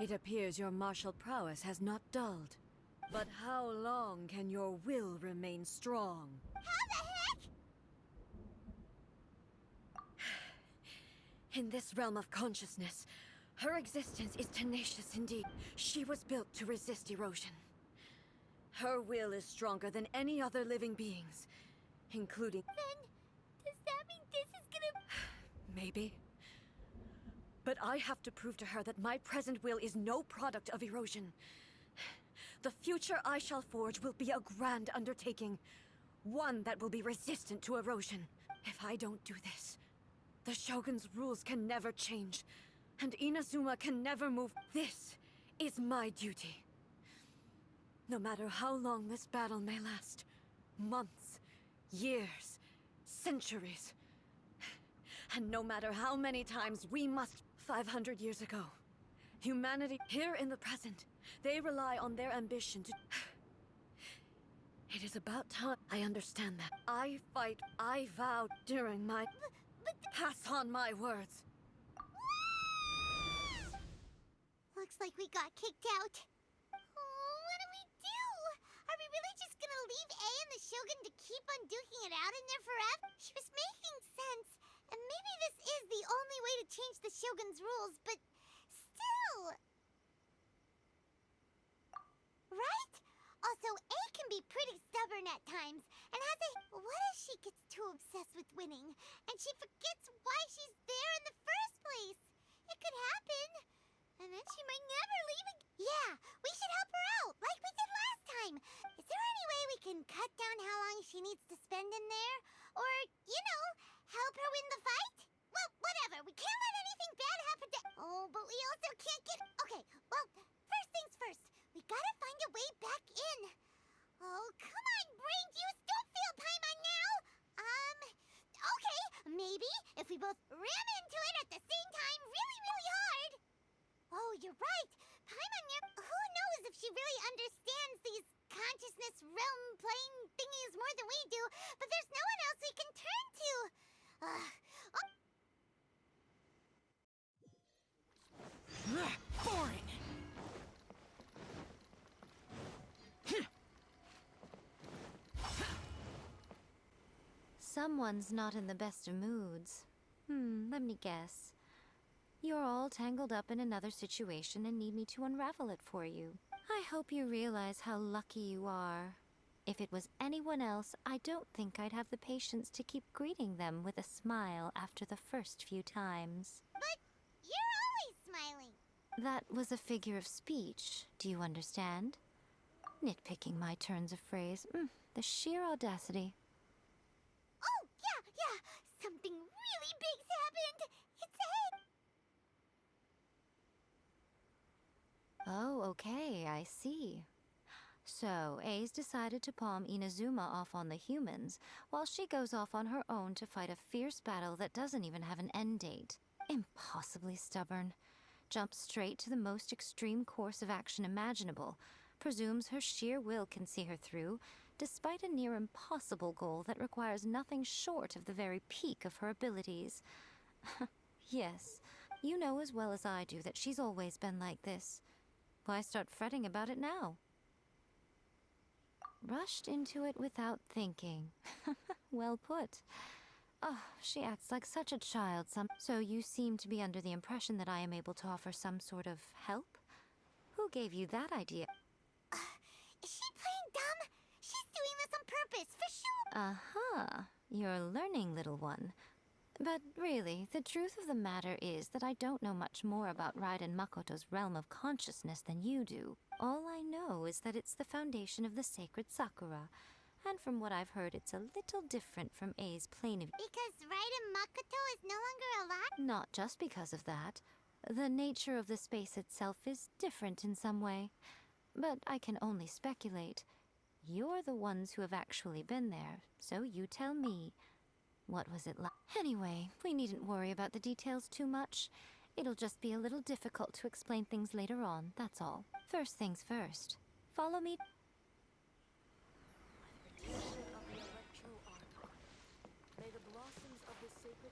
It appears your martial prowess has not dulled. But how long can your will remain strong? How the heck? In this realm of consciousness, her existence is tenacious indeed. She was built to resist erosion. Her will is stronger than any other living being's, including— Then, does that mean this is gonna— Maybe. But I have to prove to her that my present will is no product of erosion. The future I shall forge will be a grand undertaking. One that will be resistant to erosion. If I don't do this, the Shogun's rules can never change, and Inazuma can never move. This is my duty. No matter how long this battle may last, months, years, centuries. And no matter how many times we must... 500 years ago, humanity here in the present, they rely on their ambition to... It is about time I understand that. I fight, I vow during my... Pass on my words. Looks like we got kicked out. Oh, what do we do? Are we really just gonna leave A and the Shogun to keep on duking it out in there forever? She was making sense, and maybe this is the only way to change the Shogun's rules, but still... Right? Also, A can be pretty stubborn at times, and has a... What if she gets too obsessed with winning, and she forgets why she's there in the first place? It could happen. And then she might never leave again. Yeah, we should help her out, like we did last time. Is there any way we can cut down how long she needs to spend in there? Or, you know, help her win the fight? Well, whatever. We can't let anything bad happen to... Oh, but we also can't get... Okay, well, first things first. We gotta find a way back in. Oh, come on, brain juice. Don't feel Paimon now. Okay. Maybe if we both ram into it at the same time really, really hard. Oh, you're right. Paimon, who knows if she really understands these consciousness realm playing thingies more than we do, but there's no one else we can turn to. Boring! Someone's not in the best of moods. Let me guess. You're all tangled up in another situation and need me to unravel it for you. I hope you realize how lucky you are. If it was anyone else, I don't think I'd have the patience to keep greeting them with a smile after the first few times. But you're always smiling. That was a figure of speech, do you understand? Nitpicking my turns of phrase. The sheer audacity. Oh, yeah. Something really big's happened. It's ahead. Oh, okay, I see. So, A's decided to palm Inazuma off on the humans, while she goes off on her own to fight a fierce battle that doesn't even have an end date. Impossibly stubborn. Jumps straight to the most extreme course of action imaginable, presumes her sheer will can see her through, despite a near impossible goal that requires nothing short of the very peak of her abilities. Yes, you know as well as I do that she's always been like this. Why start fretting about it now? Rushed into it without thinking. Well put. Oh, she acts like such a child. So you seem to be under the impression that I am able to offer some sort of help? Who gave you that idea? Is she playing dumb? She's doing this on purpose, for sure. You're learning, little one. But really, the truth of the matter is that I don't know much more about Raiden Makoto's realm of consciousness than you do. All I know is that it's the foundation of the sacred sakura, and from what I've heard, it's a little different from A's plane of... Because Raiden Makoto is no longer alive? Not just because of that. The nature of the space itself is different in some way. But I can only speculate. You're the ones who have actually been there, so you tell me. What was it like? Anyway, we needn't worry about the details too much. It'll just be a little difficult to explain things later on, that's all. First things first. Follow me. May the blossoms of the sacred...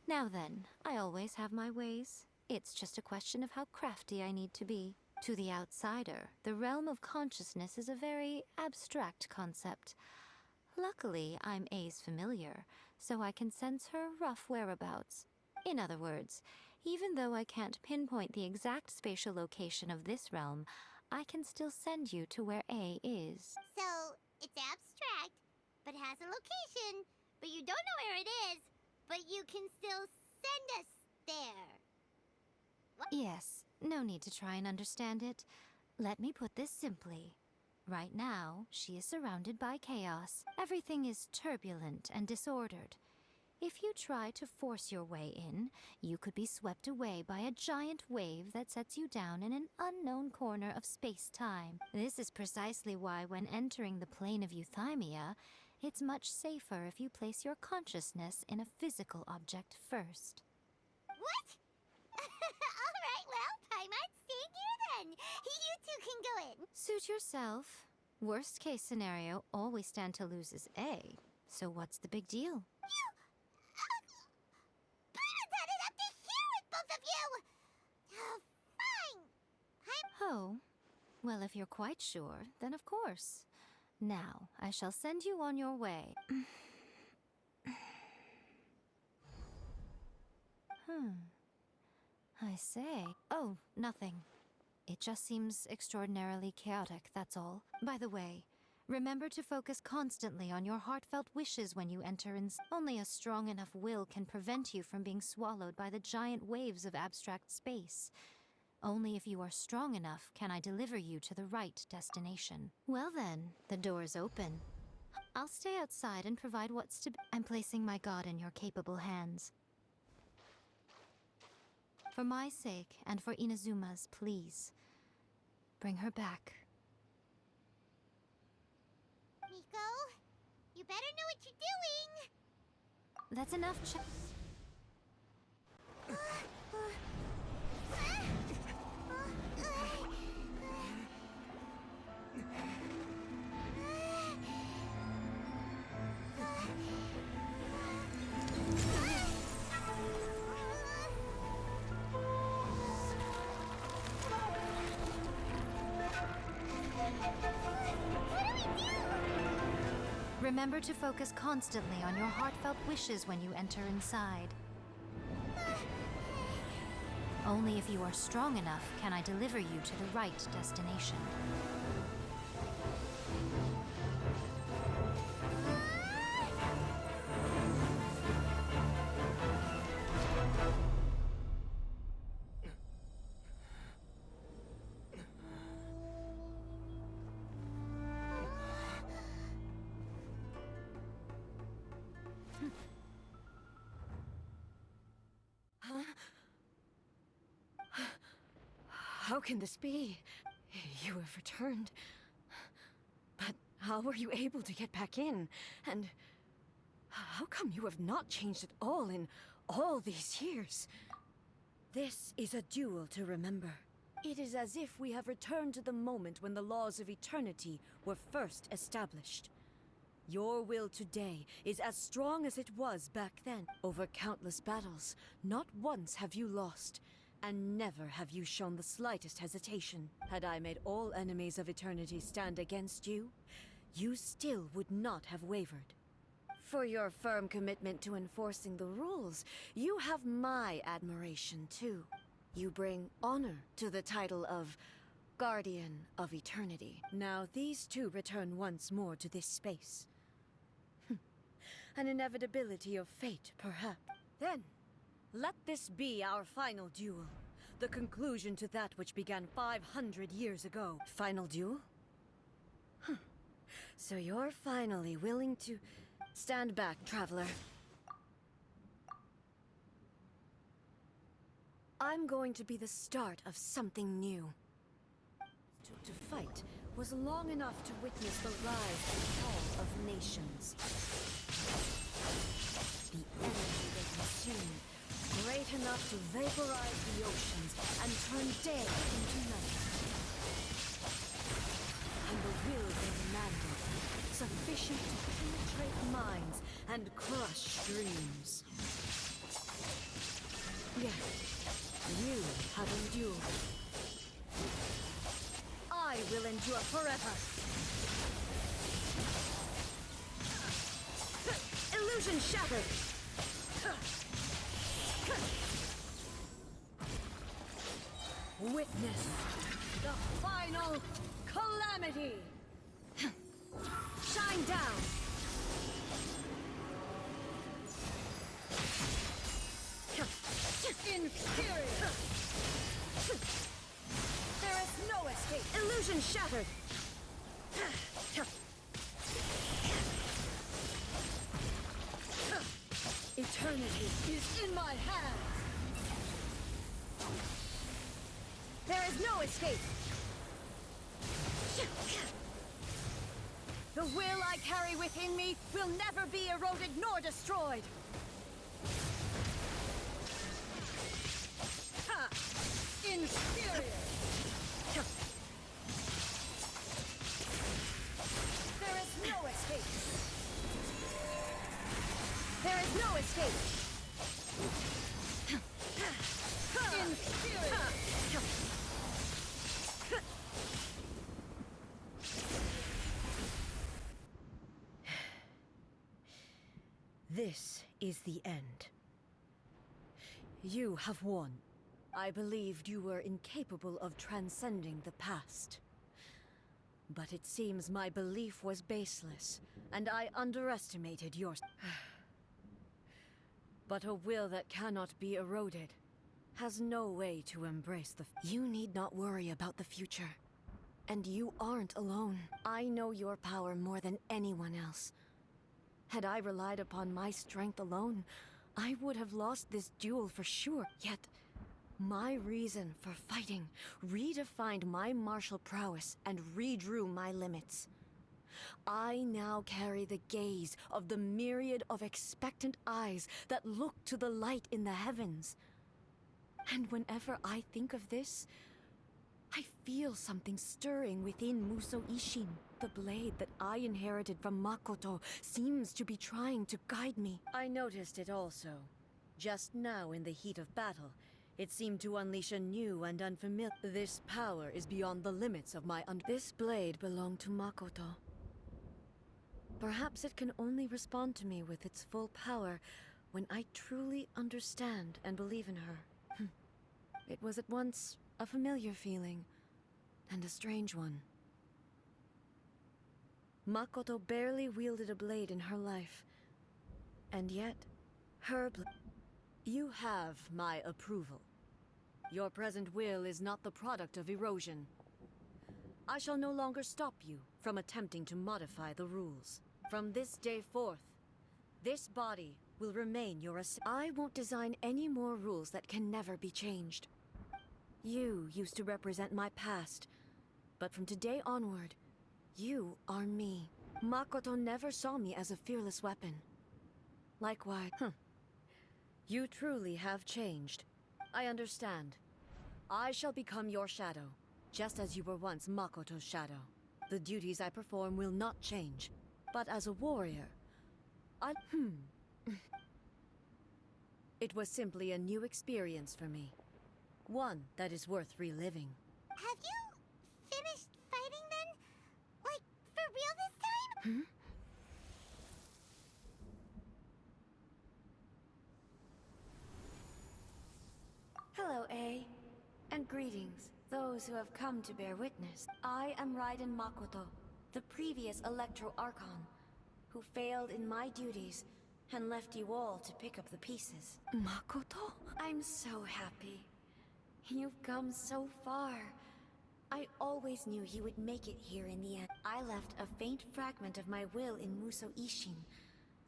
Now then, I always have my ways. It's just a question of how crafty I need to be. To the outsider, the realm of consciousness is a very abstract concept. Luckily, I'm A's familiar, so I can sense her rough whereabouts. In other words, even though I can't pinpoint the exact spatial location of this realm, I can still send you to where A is. So, it's abstract, but has a location, but you don't know where it is, but you can still send us there. What? Yes, no need to try and understand it. Let me put this simply. Right now, she is surrounded by chaos. Everything is turbulent and disordered. If you try to force your way in, you could be swept away by a giant wave that sets you down in an unknown corner of space-time. This is precisely why when entering the plane of euthymia, it's much safer if you place your consciousness in a physical object first. What? Alright, well, Paimon, stay here then. You two can go in. Suit yourself. Worst case scenario, all we stand to lose is A. So what's the big deal? Paimon's had it up to here with both of you! Fine! Oh, well, if you're quite sure, then of course. Now, I shall send you on your way. I say. Oh, nothing. It just seems extraordinarily chaotic, that's all. By the way, remember to focus constantly on your heartfelt wishes when you enter, and only a strong enough will can prevent you from being swallowed by the giant waves of abstract space. Only if you are strong enough can I deliver you to the right destination. Well then, the door's open. I'll stay outside and provide what's to be. I'm placing my god in your capable hands. For my sake, and for Inazuma's, please. Bring her back. Miko, you better know what you're doing! That's enough, Remember to focus constantly on your heartfelt wishes when you enter inside. Only if you are strong enough can I deliver you to the right destination. How can this be? You have returned. But how were you able to get back in? And how come you have not changed at all in all these years? This is a duel to remember. It is as if we have returned to the moment when the laws of eternity were first established. Your will today is as strong as it was back then. Over countless battles, not once have you lost. And never have you shown the slightest hesitation. Had I made all enemies of eternity stand against you, you still would not have wavered. For your firm commitment to enforcing the rules, you have my admiration too. You bring honor to the title of Guardian of Eternity. Now these two return once more to this space. An inevitability of fate, perhaps. Then, let this be our final duel. The conclusion to that which began 500 years ago. Final duel? So you're finally willing to... Stand back, traveler. I'm going to be the start of something new. To fight was long enough to witness the rise and fall of nations. The energy they consumed, great enough to vaporize the oceans and turn day into night. And the will they demanded, sufficient to penetrate minds and crush dreams. Yet, you have endured. I will endure forever. Illusion shattered! Witness the final calamity! Shine down! Inferior! There is no escape! Illusion shattered! Eternity! Eternity is in my hands! There is no escape! The will I carry within me will never be eroded nor destroyed! Ha! Inferior! There is no escape! There is no escape! Inferior! This is the end. You have won. I believed you were incapable of transcending the past. But it seems my belief was baseless, and I underestimated yours. But a will that cannot be eroded has no way to embrace the... You need not worry about the future. And you aren't alone. I know your power more than anyone else. Had I relied upon my strength alone, I would have lost this duel for sure. Yet, my reason for fighting redefined my martial prowess and redrew my limits. I now carry the gaze of the myriad of expectant eyes that look to the light in the heavens. And whenever I think of this, I feel something stirring within Musou Ishin. The blade that I inherited from Makoto seems to be trying to guide me. I noticed it also. Just now in the heat of battle, it seemed to unleash a new and unfamiliar... This power is beyond the limits of my This blade belonged to Makoto. Perhaps it can only respond to me with its full power when I truly understand and believe in her. It was at once a familiar feeling, and a strange one. Makoto barely wielded a blade in her life, and yet, You have my approval. Your present will is not the product of erosion. I shall no longer stop you from attempting to modify the rules. From this day forth, this body will remain your I won't design any more rules that can never be changed. You used to represent my past, but from today onward, you are me. Makoto never saw me as a fearless weapon. Likewise, You truly have changed. I understand. I shall become your shadow, just as you were once Makoto's shadow. The duties I perform will not change, but as a warrior, It was simply a new experience for me. One that is worth reliving. Have you finished fighting then? Like, for real this time? Hello, Ei, and greetings, those who have come to bear witness. I am Raiden Makoto, the previous Electro Archon, who failed in my duties and left you all to pick up the pieces. Makoto? I'm so happy. You've come so far. I always knew you would make it here in the end. I left a faint fragment of my will in Musou Ishin,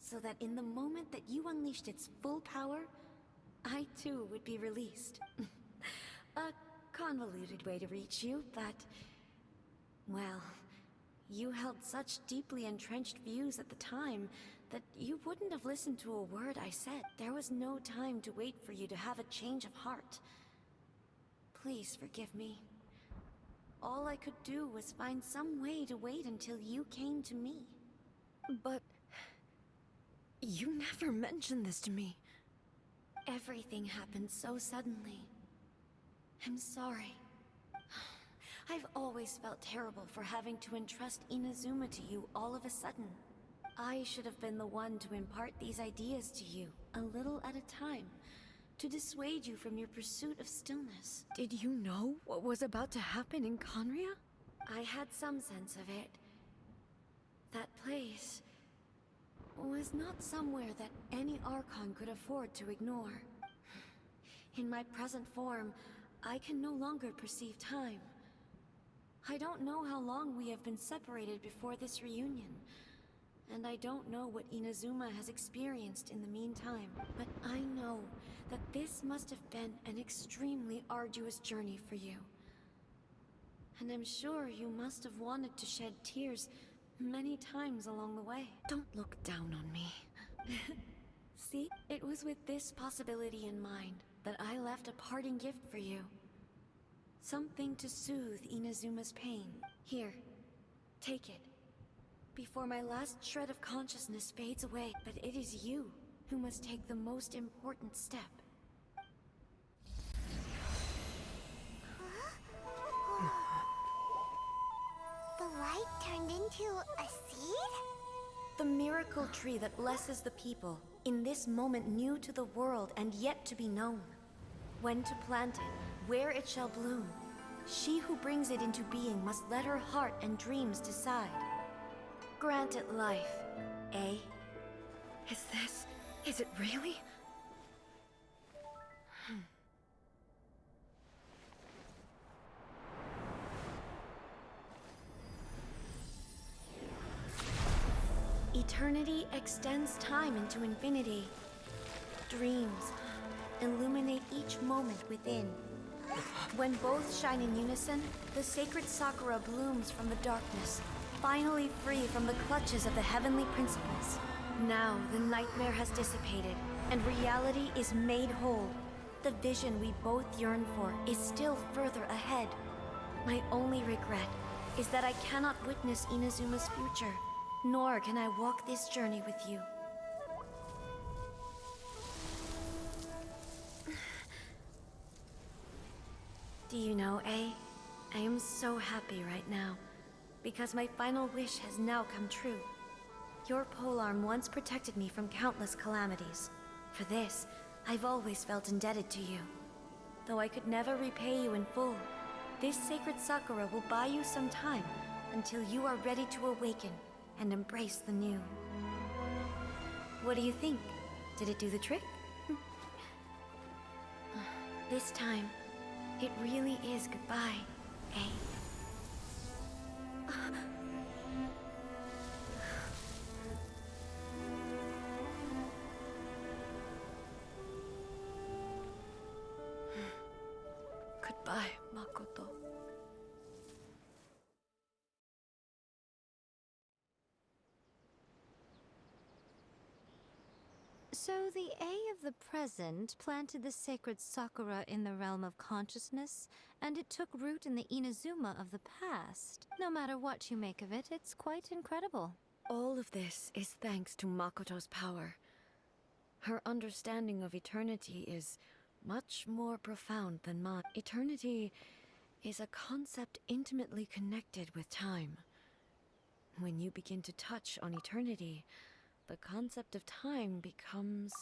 so that in the moment that you unleashed its full power, I too would be released. A convoluted way to reach you, but... well, you held such deeply entrenched views at the time that you wouldn't have listened to a word I said. There was no time to wait for you to have a change of heart. Please forgive me. All I could do was find some way to wait until you came to me. But... you never mentioned this to me. Everything happened so suddenly. I'm sorry. I've always felt terrible for having to entrust Inazuma to you all of a sudden. I should have been the one to impart these ideas to you, a little at a time, to dissuade you from your pursuit of stillness. Did you know what was about to happen in Conria? I had some sense of it. That place was not somewhere that any Archon could afford to ignore. In my present form, I can no longer perceive time. I don't know how long we have been separated before this reunion, And I don't know what Inazuma has experienced in the meantime, but I know that this must have been an extremely arduous journey for you. And I'm sure you must have wanted to shed tears many times along the way. Don't look down on me. See, it was with this possibility in mind that I left a parting gift for you. Something to soothe Inazuma's pain. Here, take it. Before my last shred of consciousness fades away, but it is you who must take the most important step. The light turned into a seed? The miracle tree that blesses the people, in this moment new to the world and yet to be known. When to plant it, where it shall bloom. She who brings it into being must let her heart and dreams decide. Grant it life, eh? Is it really? Eternity extends time into infinity. Dreams illuminate each moment within. When both shine in unison, the sacred sakura blooms from the darkness, finally free from the clutches of the heavenly principles. Now the nightmare has dissipated, and reality is made whole. The vision we both yearn for is still further ahead. My only regret is that I cannot witness Inazuma's future, nor can I walk this journey with you. Do you know, Ei? I am so happy right now, because my final wish has now come true. Your polearm once protected me from countless calamities. For this, I've always felt indebted to you. Though I could never repay you in full, this sacred sakura will buy you some time until you are ready to awaken and embrace the new. What do you think? Did it do the trick? This time, it really is goodbye, eh? Goodbye, Makoto. So the Ei of the present planted the sacred sakura in the realm of consciousness, and it took root in the Inazuma of the past. No matter what you make of it, it's quite incredible. All of this is thanks to Makoto's power. Her understanding of eternity is much more profound than mine. Eternity is a concept intimately connected with time. When you begin to touch on eternity, the concept of time becomes...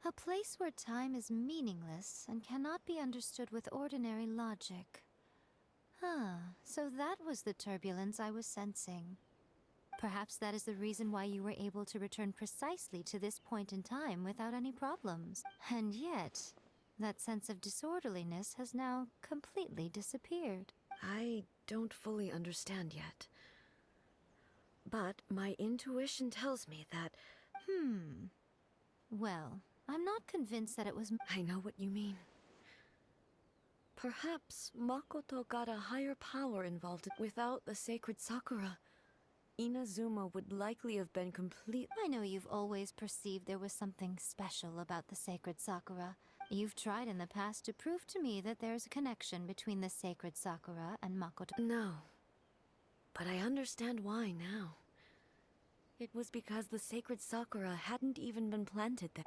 A place where time is meaningless and cannot be understood with ordinary logic. So that was the turbulence I was sensing. Perhaps that is the reason why you were able to return precisely to this point in time without any problems. And yet, that sense of disorderliness has now completely disappeared. I don't fully understand yet. But my intuition tells me that... Well, I'm not convinced that it was... I know what you mean. Perhaps Makoto got a higher power involved. Without the sacred sakura, Inazuma would likely have been complete... I know you've always perceived there was something special about the sacred sakura. You've tried in the past to prove to me that there's a connection between the sacred sakura and Makoto. No. But I understand why now. It was because the sacred sakura hadn't even been planted there.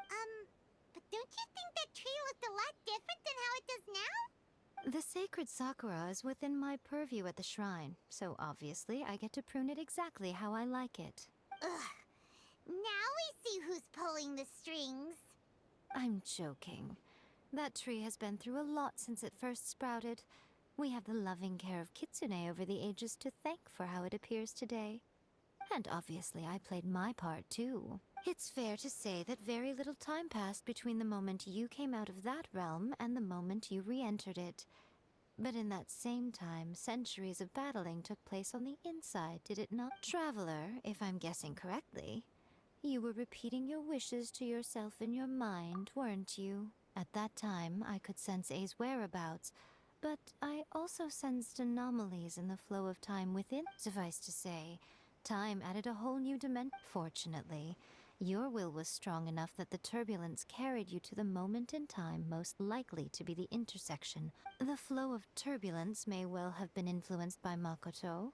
But don't you think that tree looked a lot different than how it does now? The sacred sakura is within my purview at the shrine, so obviously I get to prune it exactly how I like it. Ugh. Now we see who's pulling the strings. I'm joking. That tree has been through a lot since it first sprouted. We have the loving care of Kitsune over the ages to thank for how it appears today. And obviously I played my part too. It's fair to say that very little time passed between the moment you came out of that realm and the moment you re-entered it. But in that same time, centuries of battling took place on the inside, did it not? Traveler, if I'm guessing correctly, you were repeating your wishes to yourself in your mind, weren't you? At that time, I could sense Ei's whereabouts, but I also sensed anomalies in the flow of time within. Suffice to say, time added a whole new dimension. Fortunately, your will was strong enough that the turbulence carried you to the moment in time most likely to be the intersection. The flow of turbulence may well have been influenced by Makoto,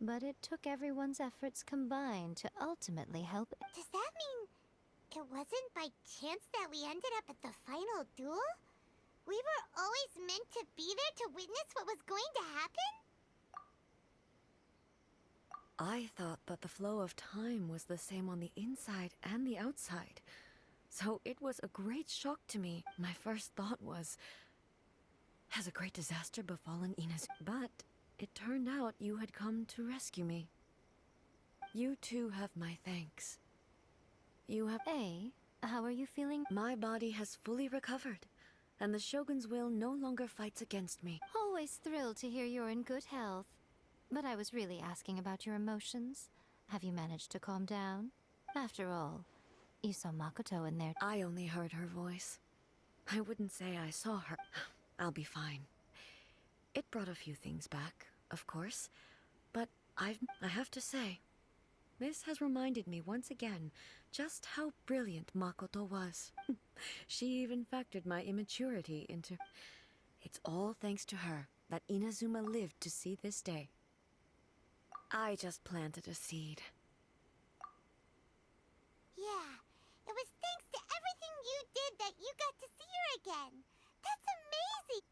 but it took everyone's efforts combined to ultimately help. Does that mean it wasn't by chance that we ended up at the final duel? We were always meant to be there to witness what was going to happen? I thought that the flow of time was the same on the inside and the outside. So it was a great shock to me. My first thought was, has a great disaster befallen Inazuma? But it turned out you had come to rescue me. You too have my thanks. You have... Ei, how are you feeling? My body has fully recovered, and the Shogun's will no longer fights against me. Always thrilled to hear you're in good health. But I was really asking about your emotions. Have you managed to calm down? After all, you saw Makoto in there. I only heard her voice. I wouldn't say I saw her. I'll be fine. It brought a few things back, of course, but I have to say, this has reminded me once again just how brilliant Makoto was. She even factored my immaturity into... It's all thanks to her that Inazuma lived to see this day. I just planted a seed. Yeah, it was thanks to everything you did that you got to see her again. That's amazing!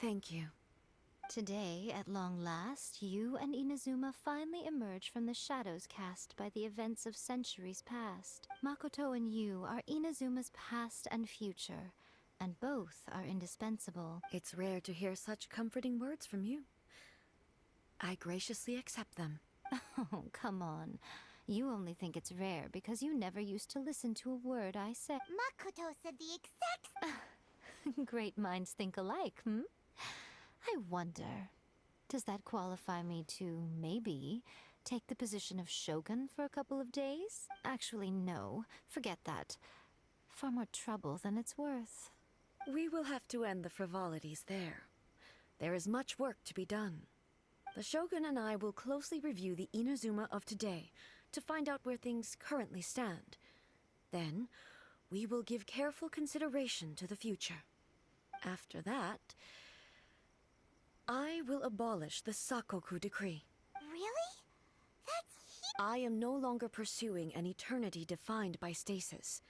Thank you. Today, at long last, you and Inazuma finally emerge from the shadows cast by the events of centuries past. Makoto and you are Inazuma's past and future, and both are indispensable. It's rare to hear such comforting words from you. I graciously accept them. Oh, come on. You only think it's rare because you never used to listen to a word I said. Makoto said the exact... Great minds think alike, hmm? I wonder, does that qualify me to, maybe, take the position of Shogun for a couple of days? Actually, no. Forget that. Far more trouble than it's worth. We will have to end the frivolities there. There is much work to be done. The Shogun and I will closely review the Inazuma of today to find out where things currently stand. Then, we will give careful consideration to the future. After that, I will abolish the Sakoku decree. Really? That's huge! I am no longer pursuing an eternity defined by stasis.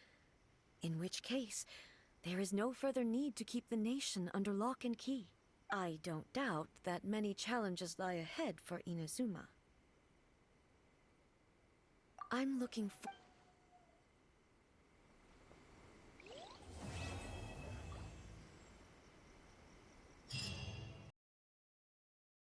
In which case, there is no further need to keep the nation under lock and key. I don't doubt that many challenges lie ahead for Inazuma. I'm looking for...